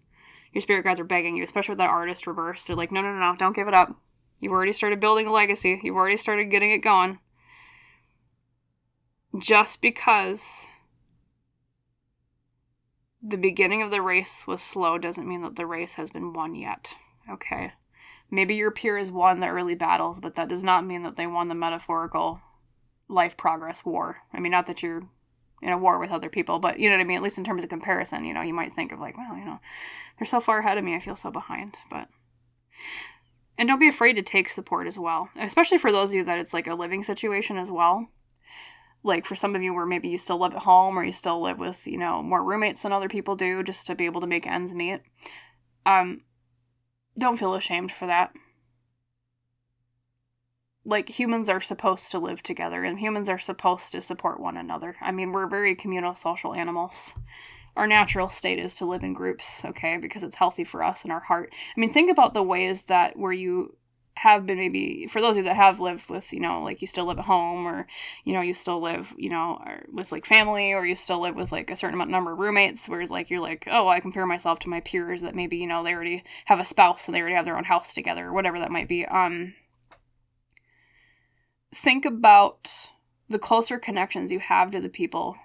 Your spirit guides are begging you, especially with that artist reverse. They're like, no, don't give it up. You've already started building a legacy. You've already started getting it going. Just because the beginning of the race was slow doesn't mean that the race has been won yet. Okay? Maybe your peer has won the early battles, but that does not mean that they won the metaphorical life progress war. Not that you're in a war with other people, but you know what I mean? At least in terms of comparison, you know, you might think of like, well, you know, they're so far ahead of me, I feel so behind, but... And don't be afraid to take support as well, especially for those of you that it's like a living situation as well. Like for some of you where maybe you still live at home or you still live with, you know, more roommates than other people do just to be able to make ends meet. Don't feel ashamed for that. Like, humans are supposed to live together, and humans are supposed to support one another. I mean, we're very communal social animals. Our natural state is to live in groups, okay, because it's healthy for us and our heart. I mean, think about the ways that where you have been, maybe, for those of you that have lived with, you know, like you still live at home, or, you know, you still live, you know, with like family, or you still live with like a certain number of roommates, whereas like you're like, oh, I compare myself to my peers that maybe, you know, they already have a spouse and they already have their own house together, or whatever that might be. Think about the closer connections you have to the people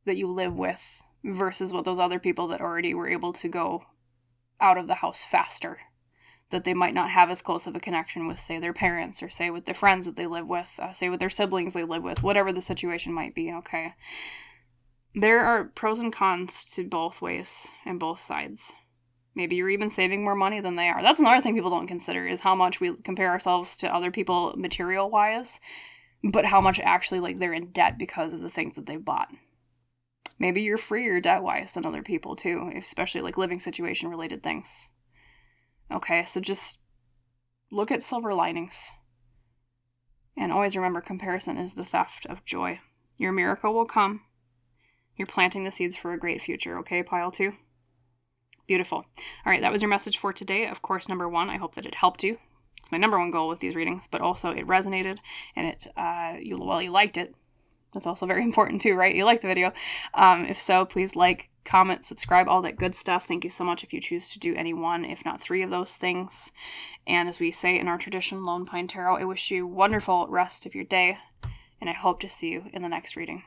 that you live with versus what those other people that already were able to go out of the house faster, that they might not have as close of a connection with, say, their parents, or say with the friends that they live with, say with their siblings they live with, whatever the situation might be, okay? There are pros and cons to both ways and both sides. Maybe you're even saving more money than they are. That's another thing people don't consider, is how much we compare ourselves to other people material-wise, but how much actually, like, they're in debt because of the things that they've bought. Maybe you're freer debt-wise than other people, too, especially, like, living situation-related things. Okay, so just look at silver linings. And always remember, comparison is the theft of joy. Your miracle will come. You're planting the seeds for a great future, okay, pile 2? Beautiful. All right, that was your message for today. Of course, number 1, I hope that it helped you. It's my number 1 goal with these readings, but also it resonated, and you liked it. That's also very important too, right? You liked the video. If so, please like, comment, subscribe, all that good stuff. Thank you so much if you choose to do any one, if not 3 of those things. And as we say in our tradition, Lone Pine Tarot, I wish you a wonderful rest of your day, and I hope to see you in the next reading.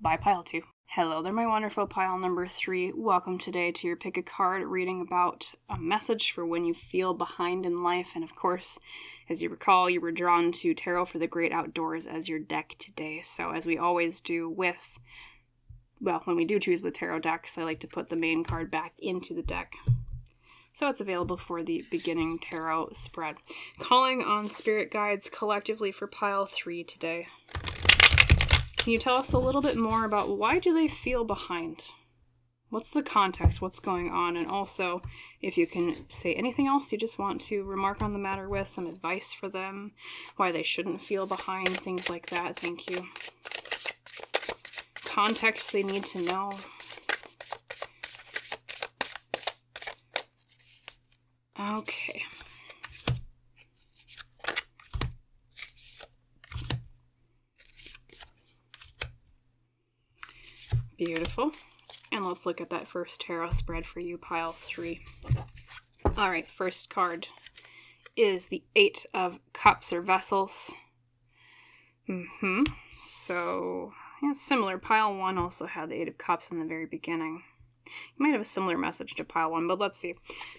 Bye, pile 2. Hello there, my wonderful pile number 3. Welcome today to your pick a card reading about a message for when you feel behind in life. And of course, as you recall, you were drawn to Tarot for the Great Outdoors as your deck today. So as we always do when we do choose with tarot decks, I like to put the main card back into the deck. So it's available for the beginning tarot spread. Calling on spirit guides collectively for pile 3 today. Can you tell us a little bit more about why do they feel behind? What's the context? What's going on? And also, if you can say anything else you just want to remark on the matter with, some advice for them, why they shouldn't feel behind, things like that. Thank you. Context they need to know. Okay. Beautiful. And let's look at that first tarot spread for you, pile 3. All right, first card is the 8 of Cups or Vessels. So, yeah, similar. Pile 1 also had the 8 of Cups in the very beginning. You might have a similar message to pile 1, but let's see.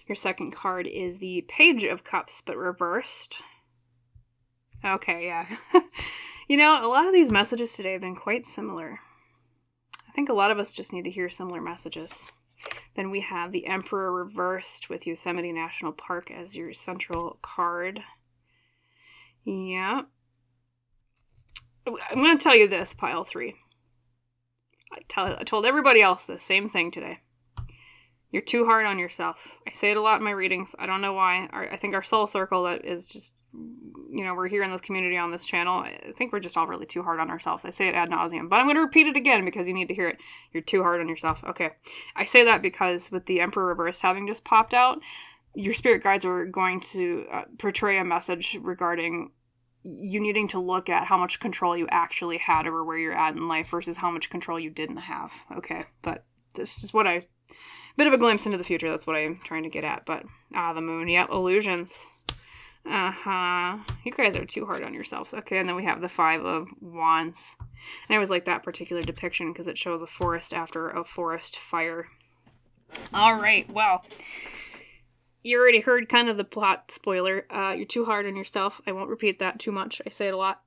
Your second card is the Page of Cups, but reversed. Okay, yeah. You know, a lot of these messages today have been quite similar. I think a lot of us just need to hear similar messages. Then we have the Emperor reversed with Yosemite National Park as your central card. Yeah. I'm going to tell you this, pile 3. I told everybody else the same thing today. You're too hard on yourself. I say it a lot in my readings. I don't know why. I think our soul circle that is just, you know, we're here in this community on this channel. I think we're just all really too hard on ourselves. I say it ad nauseum, but I'm going to repeat it again because you need to hear it. You're too hard on yourself. Okay. I say that because with the Emperor reversed having just popped out, your spirit guides are going to portray a message regarding you needing to look at how much control you actually had over where you're at in life versus how much control you didn't have. Okay. But this is bit of a glimpse into the future. That's what I'm trying to get at. But, the moon. Yep, illusions. You guys are too hard on yourselves. Okay, and then we have the 5 of Wands. And I always like that particular depiction because it shows a forest after a forest fire. All right, well, you already heard kind of the plot spoiler. You're too hard on yourself. I won't repeat that too much. I say it a lot.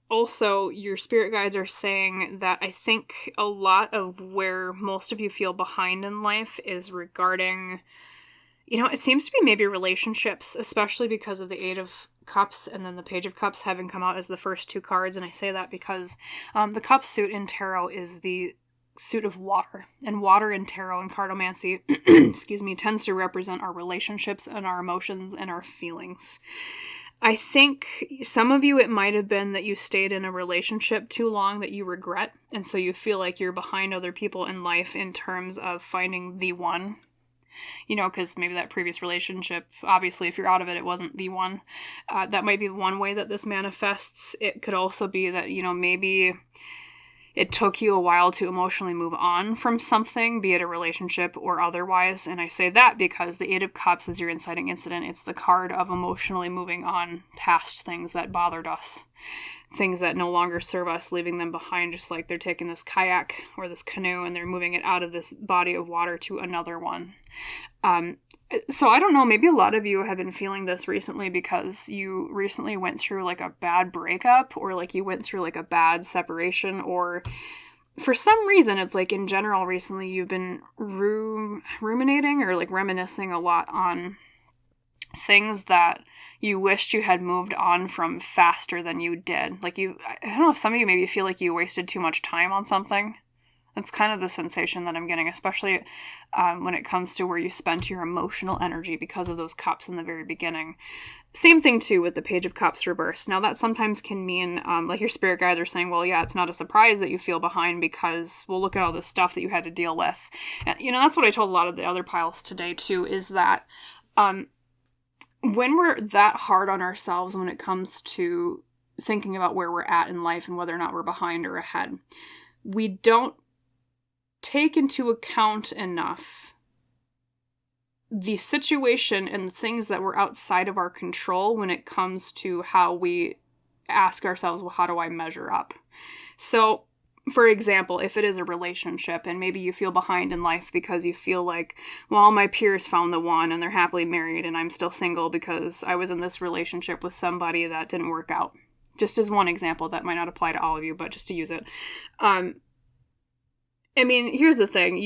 Also, your spirit guides are saying that I think a lot of where most of you feel behind in life is regarding, it seems to be maybe relationships, especially because of the Eight of Cups and then the Page of Cups having come out as the first two cards. And I say that because the Cup suit in tarot is the suit of water, and water in tarot and cartomancy tends to represent our relationships and our emotions and our feelings. I think some of you, it might have been that you stayed in a relationship too long that you regret, and so you feel like you're behind other people in life in terms of finding the one, because maybe that previous relationship, obviously if you're out of it, it wasn't the one. That might be one way that this manifests. It could also be that, maybe it took you a while to emotionally move on from something, be it a relationship or otherwise. And I say that because the Eight of Cups is your inciting incident. It's the card of emotionally moving on past things that bothered us, things that no longer serve us, leaving them behind, just like they're taking this kayak or this canoe and they're moving it out of this body of water to another one. So I don't know, maybe a lot of you have been feeling this recently because you recently went through like a bad breakup, or like you went through like a bad separation, or for some reason it's like in general recently you've been ruminating or like reminiscing a lot on things that you wished you had moved on from faster than you did. Like I don't know if some of you maybe feel like you wasted too much time on something. That's kind of the sensation that I'm getting, especially when it comes to where you spent your emotional energy because of those cups in the very beginning. Same thing, too, with the Page of Cups reversed. Now, that sometimes can mean, like your spirit guides are saying, well, yeah, it's not a surprise that you feel behind because, well, look at all the stuff that you had to deal with. And, that's what I told a lot of the other piles today, too, is that when we're that hard on ourselves when it comes to thinking about where we're at in life and whether or not we're behind or ahead, we don't take into account enough the situation and the things that were outside of our control when it comes to how we ask ourselves, well, how do I measure up? So, for example, if it is a relationship and maybe you feel behind in life because you feel like, well, my peers found the one and they're happily married and I'm still single because I was in this relationship with somebody that didn't work out. Just as one example, that might not apply to all of you, but just to use it. Here's the thing.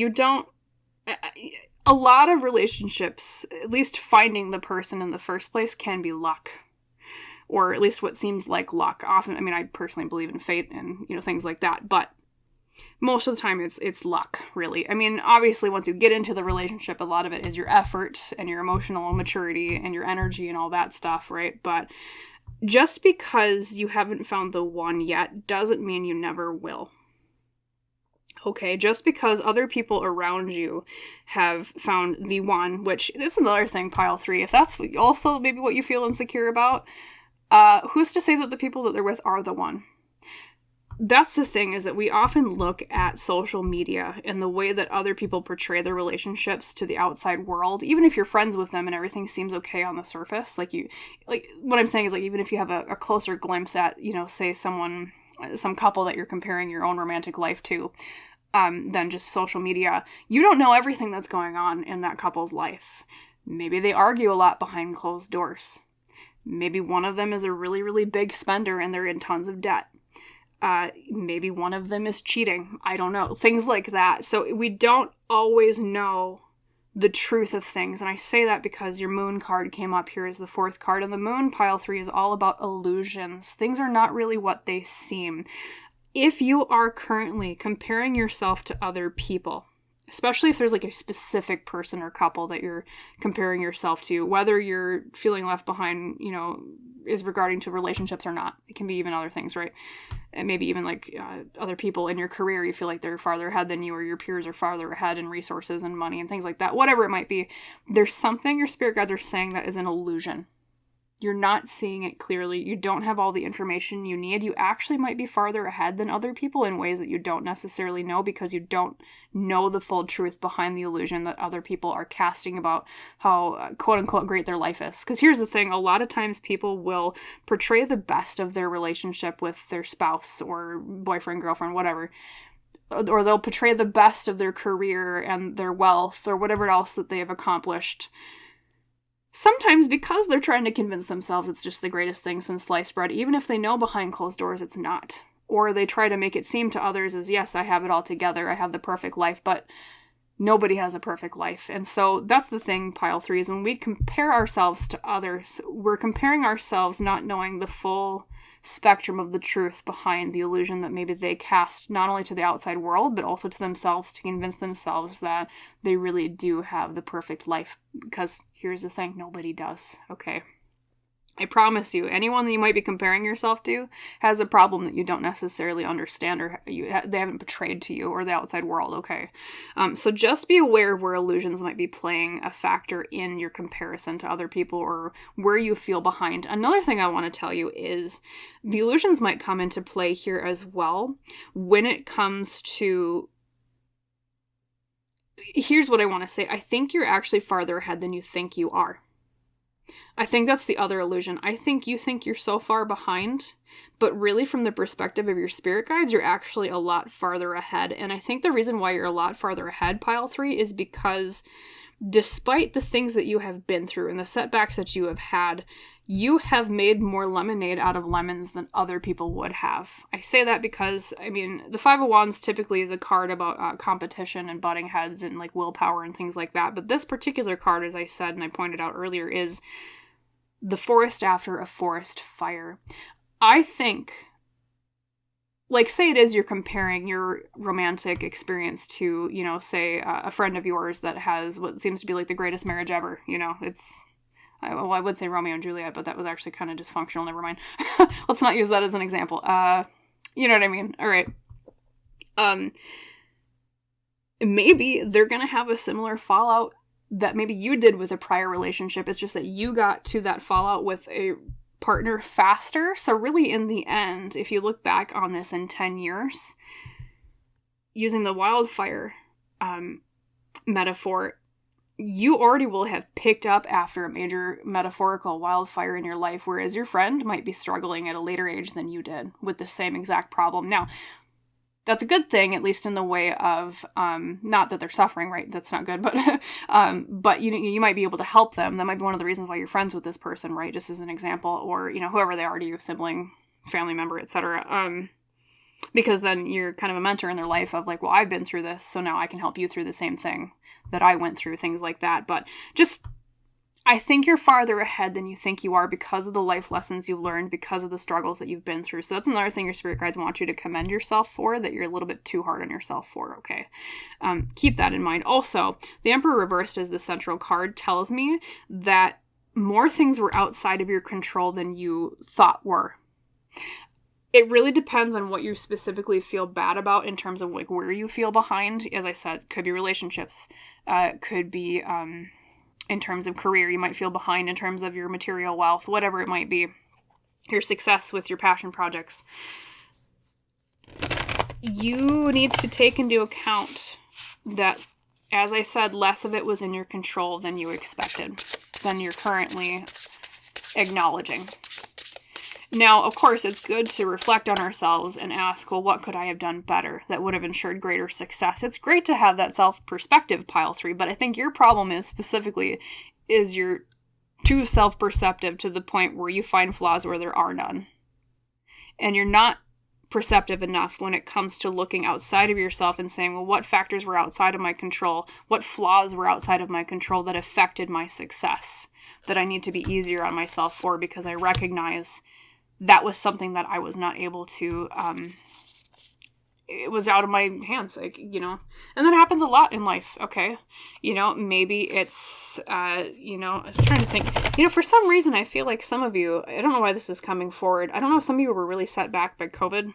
A lot of relationships, at least finding the person in the first place, can be luck. Or at least what seems like luck. Often, I personally believe in fate and, things like that. But most of the time, it's luck, really. Obviously, once you get into the relationship, a lot of it is your effort and your emotional maturity and your energy and all that stuff, right? But just because you haven't found the one yet doesn't mean you never will. Okay, just because other people around you have found the one, which is another thing, pile 3, if that's also maybe what you feel insecure about, who's to say that the people that they're with are the one? That's the thing, is that we often look at social media and the way that other people portray their relationships to the outside world, even if you're friends with them and everything seems okay on the surface. Like what I'm saying is, like, even if you have a closer glimpse at, say some couple that you're comparing your own romantic life to, than just social media, you don't know everything that's going on in that couple's life. Maybe they argue a lot behind closed doors. Maybe one of them is a really, really big spender and they're in tons of debt. Maybe one of them is cheating. I don't know. Things like that. So we don't always know the truth of things. And I say that because your moon card came up here as the 4th card, and the moon, pile 3, is all about illusions. Things are not really what they seem. If you are currently comparing yourself to other people, especially if there's like a specific person or couple that you're comparing yourself to, whether you're feeling left behind, is regarding to relationships or not. It can be even other things, right? And maybe even like other people in your career, you feel like they're farther ahead than you, or your peers are farther ahead in resources and money and things like that. Whatever it might be, there's something your spirit guides are saying that is an illusion. You're not seeing it clearly. You don't have all the information you need. You actually might be farther ahead than other people in ways that you don't necessarily know, because you don't know the full truth behind the illusion that other people are casting about how quote-unquote great their life is. Because here's the thing. A lot of times people will portray the best of their relationship with their spouse or boyfriend, girlfriend, whatever. Or they'll portray the best of their career and their wealth or whatever else that they have accomplished sometimes because they're trying to convince themselves it's just the greatest thing since sliced bread, even if they know behind closed doors it's not. Or they try to make it seem to others as, yes, I have it all together, I have the perfect life, but nobody has a perfect life. And so that's the thing, pile 3, is when we compare ourselves to others, we're comparing ourselves not knowing the full spectrum of the truth behind the illusion that maybe they cast not only to the outside world, but also to themselves to convince themselves that they really do have the perfect life. Because here's the thing, nobody does, okay? I promise you, anyone that you might be comparing yourself to has a problem that you don't necessarily understand or they haven't portrayed to you or the outside world, okay? So just be aware of where illusions might be playing a factor in your comparison to other people or where you feel behind. Another thing I want to tell you is the illusions might come into play here as well when it comes to... Here's what I want to say. I think you're actually farther ahead than you think you are. I think that's the other illusion. I think you think you're so far behind, but really from the perspective of your spirit guides, you're actually a lot farther ahead. And I think the reason why you're a lot farther ahead, pile 3, is because despite the things that you have been through and the setbacks that you have had, you have made more lemonade out of lemons than other people would have. I say that because, I mean, the Five of Wands typically is a card about competition and butting heads and like willpower and things like that. But this particular card, as I said and I pointed out earlier, is the forest after a forest fire. I think, like, say it is you're comparing your romantic experience to, you know, say a friend of yours that has what seems to be like the greatest marriage ever. You know, it's... Well, I would say Romeo and Juliet, but that was actually kind of dysfunctional. Never mind. Let's not use that as an example. You know what I mean? All right. Maybe they're going to have a similar fallout that maybe you did with a prior relationship. It's just that you got to that fallout with a partner faster. So really, in the end, if you look back on this in 10 years, using the wildfire metaphor, you already will have picked up after a major metaphorical wildfire in your life, whereas your friend might be struggling at a later age than you did with the same exact problem. Now, that's a good thing, at least in the way of, not that they're suffering, right? That's not good, but you might be able to help them. That might be one of the reasons why you're friends with this person, right? Just as an example, or, you know, whoever they are to you, sibling, family member, etc. Because then you're kind of a mentor in their life of like, well, I've been through this, so now I can help you through the same thing that I went through, things like that. But just, I think you're farther ahead than you think you are because of the life lessons you've learned, because of the struggles that you've been through. So that's another thing your spirit guides want you to commend yourself for, that you're a little bit too hard on yourself for, okay? Keep that in mind. Also, the Emperor reversed as the central card tells me that more things were outside of your control than you thought were. It really depends on what you specifically feel bad about in terms of like where you feel behind. As I said, could be relationships, could be in terms of career. You might feel behind in terms of your material wealth, whatever it might be, your success with your passion projects. You need to take into account that, as I said, less of it was in your control than you expected, than you're currently acknowledging. Now, of course, it's good to reflect on ourselves and ask, well, what could I have done better that would have ensured greater success? It's great to have that self-perspective, pile 3, but I think your problem is you're too self-perceptive to the point where you find flaws where there are none. And you're not perceptive enough when it comes to looking outside of yourself and saying, well, what factors were outside of my control? What flaws were outside of my control that affected my success that I need to be easier on myself for, because I recognize that was something that I was not able to, it was out of my hands, like, you know, and that happens a lot in life, okay? You know, maybe it's, you know, I'm trying to think, you know, for some reason, I feel like some of you, I don't know why this is coming forward. I don't know if some of you were really set back by COVID,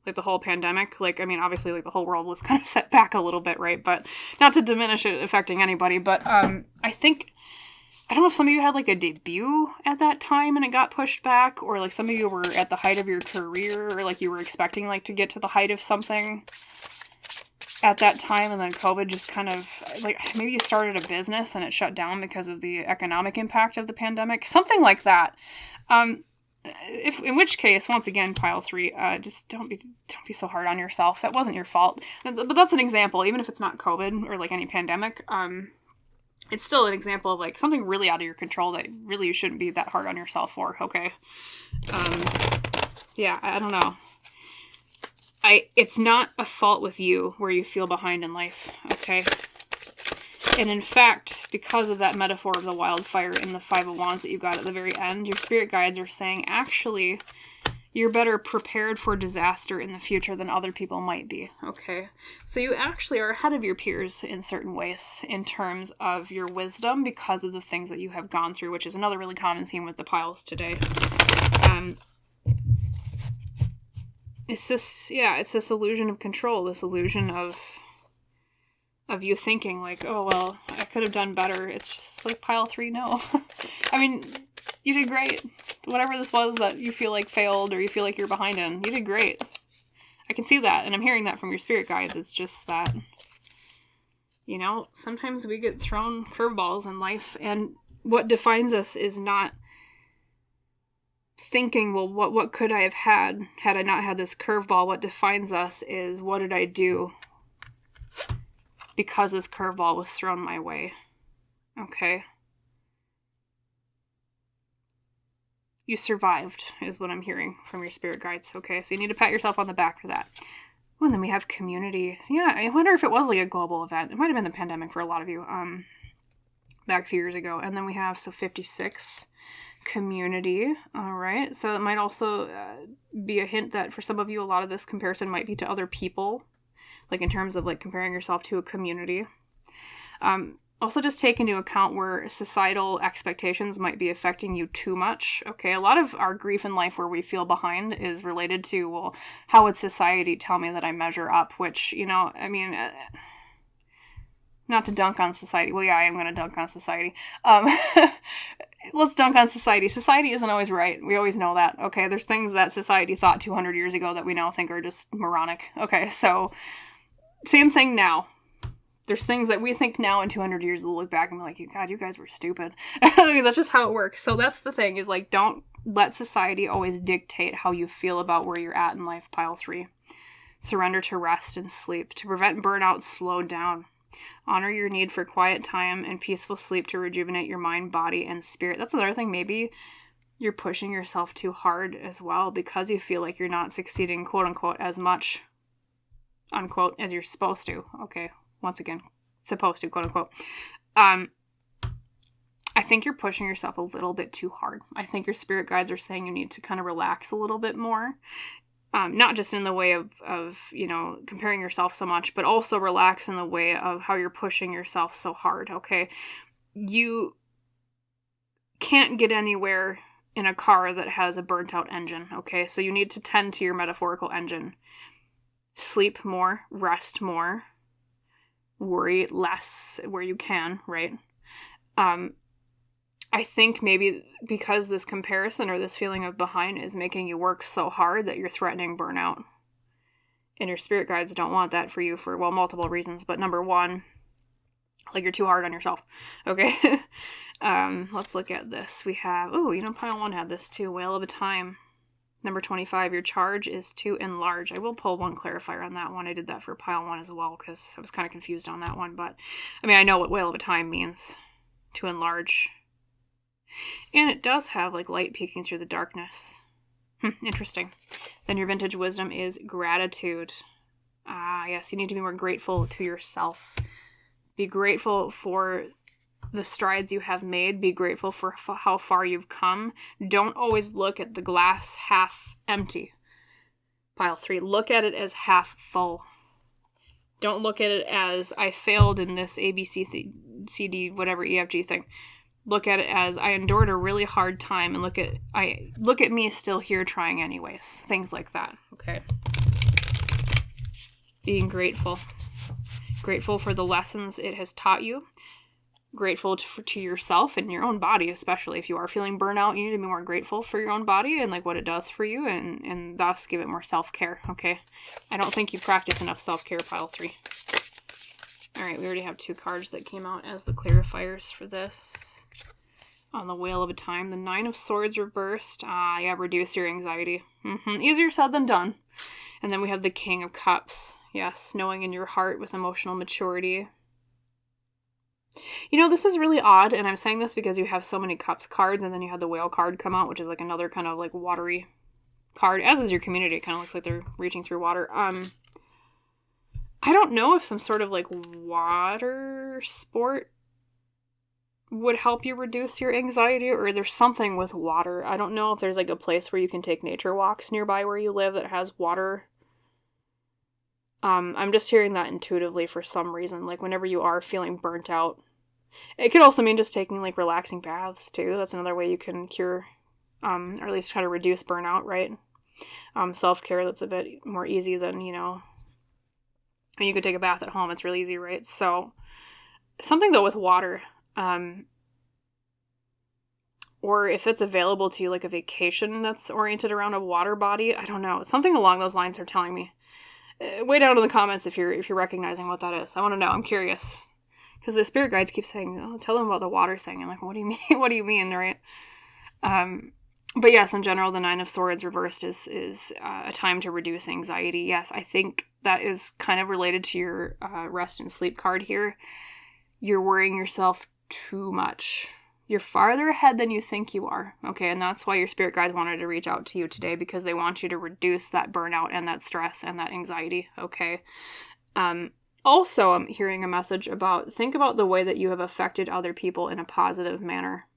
like the whole pandemic. Like, I mean, obviously, like the whole world was kind of set back a little bit, right? But not to diminish it affecting anybody, but I think, I don't know if some of you had like a debut at that time and it got pushed back, or like some of you were at the height of your career, or like you were expecting like to get to the height of something at that time, and then COVID just kind of, like, maybe you started a business and it shut down because of the economic impact of the pandemic, something like that. If, in which case, once again, pile 3, just don't be so hard on yourself. That wasn't your fault. But that's an example, even if it's not COVID or like any pandemic. it's still an example of like something really out of your control that really you shouldn't be that hard on yourself for, okay? Yeah, I don't know. It's not a fault with you where you feel behind in life, okay? And in fact, because of that metaphor of the wildfire in the Five of Wands that you got at the very end, your spirit guides are saying, actually, you're better prepared for disaster in the future than other people might be, okay? So you actually are ahead of your peers in certain ways in terms of your wisdom because of the things that you have gone through, which is another really common theme with the piles today. It's this illusion of control, this illusion of you thinking like, oh, well, I could have done better. It's just like pile 3, no. I mean, you did great. Whatever this was that you feel like failed or you feel like you're behind in, you did great. I can see that, and I'm hearing that from your spirit guides. It's just that, you know, sometimes we get thrown curveballs in life, and what defines us is not thinking, well, what could I have had I not had this curveball? What defines us is, what did I do because this curveball was thrown my way? Okay. You survived, is what I'm hearing from your spirit guides, okay? So you need to pat yourself on the back for that. Oh, and then we have community. Yeah, I wonder if it was like a global event. It might have been the pandemic for a lot of you, back a few years ago. And then we have, 56, community. All right. So it might also be a hint that for some of you, a lot of this comparison might be to other people, like in terms of like comparing yourself to a community. Also just take into account where societal expectations might be affecting you too much. Okay, a lot of our grief in life where we feel behind is related to, well, how would society tell me that I measure up? Which, you know, I mean, not to dunk on society. Well, yeah, I am going to dunk on society. Let's dunk on society. Society isn't always right. We always know that. Okay, there's things that society thought 200 years ago that we now think are just moronic. Okay, so same thing now. There's things that we think now in 200 years we'll look back and be like, God, you guys were stupid. I mean, that's just how it works. So that's the thing, is like, don't let society always dictate how you feel about where you're at in life, pile 3. Surrender to rest and sleep. To prevent burnout, slow down. Honor your need for quiet time and peaceful sleep to rejuvenate your mind, body, and spirit. That's another thing. Maybe you're pushing yourself too hard as well because you feel like you're not succeeding, quote unquote, as much, unquote, as you're supposed to. Okay. Once again, supposed to, quote unquote. I think you're pushing yourself a little bit too hard. I think your spirit guides are saying you need to kind of relax a little bit more. Not just in the way of, you know, comparing yourself so much, but also relax in the way of how you're pushing yourself so hard, okay? You can't get anywhere in a car that has a burnt out engine, okay? So you need to tend to your metaphorical engine. Sleep more, rest more, worry less where you can, right? I think maybe because this comparison or this feeling of behind is making you work so hard that you're threatening burnout. And your spirit guides don't want that for you for, well, multiple reasons. But number one, like, you're too hard on yourself. Okay? Let's look at this. We have, pile 1 had this too. Whale of a Time. Number 25, your charge is to enlarge. I will pull one clarifier on that one. I did that for pile 1 as well because I was kind of confused on that one. But, I mean, I know what Whale of a Time means. To enlarge. And it does have, like, light peeking through the darkness. Interesting. Then your vintage wisdom is gratitude. Yes, you need to be more grateful to yourself. Be grateful for the strides you have made. Be grateful for how far you've come. Don't always look at the glass half empty. Pile 3, look at it as half full. Don't look at it as, I failed in this ABCD, whatever, EFG thing. Look at it as, I endured a really hard time, and look at me still here trying anyways. Things like that, okay? Being grateful. Grateful for the lessons it has taught you. Grateful to yourself and your own body, especially if you are feeling burnout. You need to be more grateful for your own body and like what it does for you, and thus give it more self-care, okay? I don't think you practice enough self-care, pile 3. All right, we already have 2 cards that came out as the clarifiers for this. On the Whale of a Time, the 9 of Swords reversed. Reduce your anxiety. Easier said than done. And then we have the King of Cups. Yes, knowing in your heart with emotional maturity. This is really odd, and I'm saying this because you have so many cups cards, and then you had the whale card come out, which is like another kind of like watery card, as is your community. It kind of looks like they're reaching through water. I don't know if some sort of like water sport would help you reduce your anxiety, or there's something with water. I don't know if there's like a place where you can take nature walks nearby where you live that has water. I'm just hearing that intuitively for some reason, like whenever you are feeling burnt out. It could also mean just taking like relaxing baths too. That's another way you can cure, or at least try to reduce burnout, right? Self-care, that's a bit more easy than, when you could take a bath at home, it's really easy, right? So something though with water, or if it's available to you, like a vacation that's oriented around a water body, I don't know. Something along those lines are telling me. Way down in the comments if you're recognizing what that is. I want to know. I'm curious. Because the spirit guides keep saying, oh, tell them about the water thing. I'm like, what do you mean? What do you mean, right? But yes, in general, the Nine of Swords reversed is a time to reduce anxiety. Yes, I think that is kind of related to your rest and sleep card here. You're worrying yourself too much. You're farther ahead than you think you are, okay? And that's why your spirit guides wanted to reach out to you today, because they want you to reduce that burnout and that stress and that anxiety, okay? Also, I'm hearing a message about, think about the way that you have affected other people in a positive manner.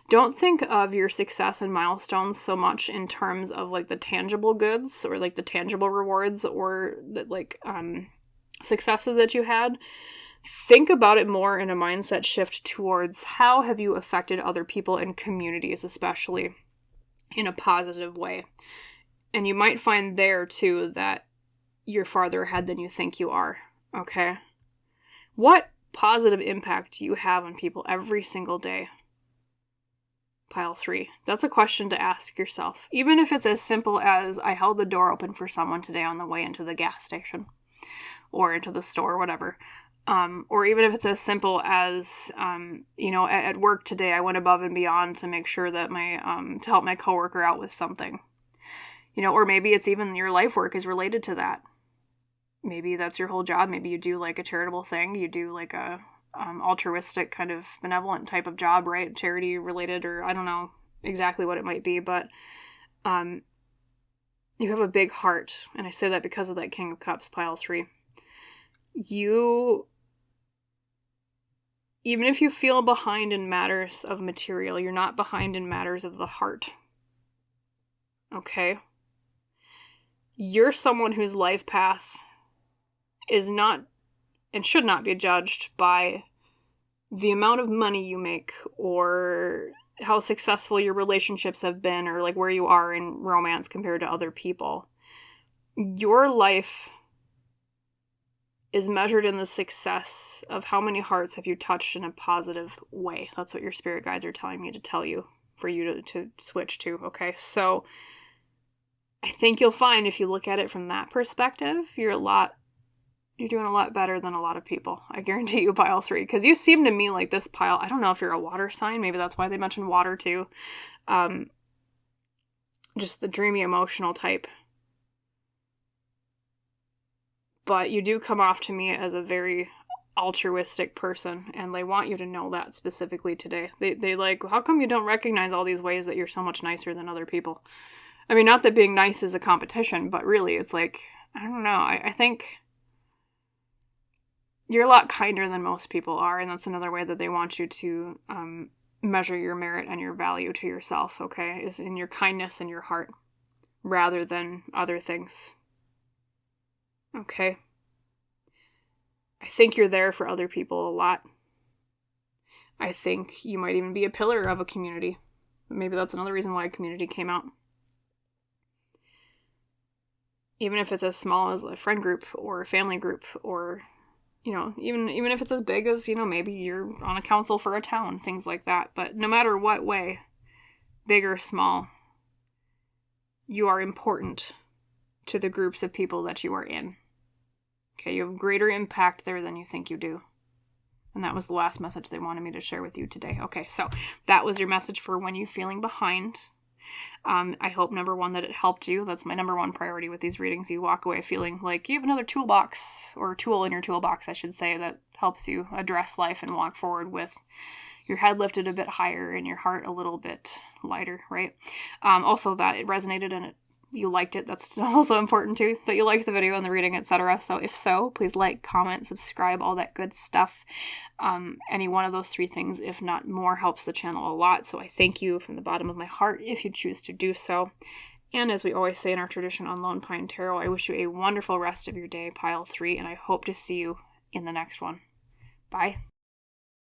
Don't think of your success and milestones so much in terms of like the tangible goods or like the tangible rewards or the, like successes that you had. Think about it more in a mindset shift towards how have you affected other people and communities, especially in a positive way. And you might find there too that you're farther ahead than you think you are, okay? What positive impact do you have on people every single day? Pile 3. That's a question to ask yourself. Even if it's as simple as, I held the door open for someone today on the way into the gas station or into the store, whatever. Or even if it's as simple as, at work today, I went above and beyond to make sure that to help my coworker out with something, or maybe it's even your life work is related to that. Maybe that's your whole job. Maybe you do like a charitable thing. You do like a, altruistic kind of benevolent type of job, right? Charity related, or I don't know exactly what it might be, but, you have a big heart. And I say that because of that King of Cups, pile 3. Even if you feel behind in matters of material, you're not behind in matters of the heart. Okay? You're someone whose life path is not and should not be judged by the amount of money you make or how successful your relationships have been or like where you are in romance compared to other people. Your life is measured in the success of how many hearts have you touched in a positive way. That's what your spirit guides are telling me to tell you, for you to switch to, okay? So I think you'll find if you look at it from that perspective, you're doing a lot better than a lot of people. I guarantee you, pile 3, because you seem to me like this pile, I don't know if you're a water sign, maybe that's why they mentioned water too. Just the dreamy, emotional type. But you do come off to me as a very altruistic person, and they want you to know that specifically today. They like, how come you don't recognize all these ways that you're so much nicer than other people? I mean, not that being nice is a competition, but really, it's like, I don't know, I think you're a lot kinder than most people are, and that's another way that they want you to measure your merit and your value to yourself, okay, is in your kindness and your heart, rather than other things. Okay. I think you're there for other people a lot. I think you might even be a pillar of a community. Maybe that's another reason why a community came out. Even if it's as small as a friend group or a family group, or, even if it's as big as, maybe you're on a council for a town, things like that. But no matter what way, big or small, you are important to the groups of people that you are in. Okay, you have greater impact there than you think you do. And that was the last message they wanted me to share with you today. Okay, so that was your message for when you're feeling behind. I hope, number one, that it helped you. That's my number one priority with these readings. You walk away feeling like you have another toolbox, or tool in your toolbox, I should say, that helps you address life and walk forward with your head lifted a bit higher and your heart a little bit lighter, right? Also, that it resonated and you liked it. That's also important too, that you liked the video and the reading, etc. So if so, please like, comment, subscribe, all that good stuff. Any one of those three things, if not more, helps the channel a lot. So I thank you from the bottom of my heart if you choose to do so. And as we always say in our tradition on Lone Pine Tarot, I wish you a wonderful rest of your day, Pile 3, and I hope to see you in the next one. Bye.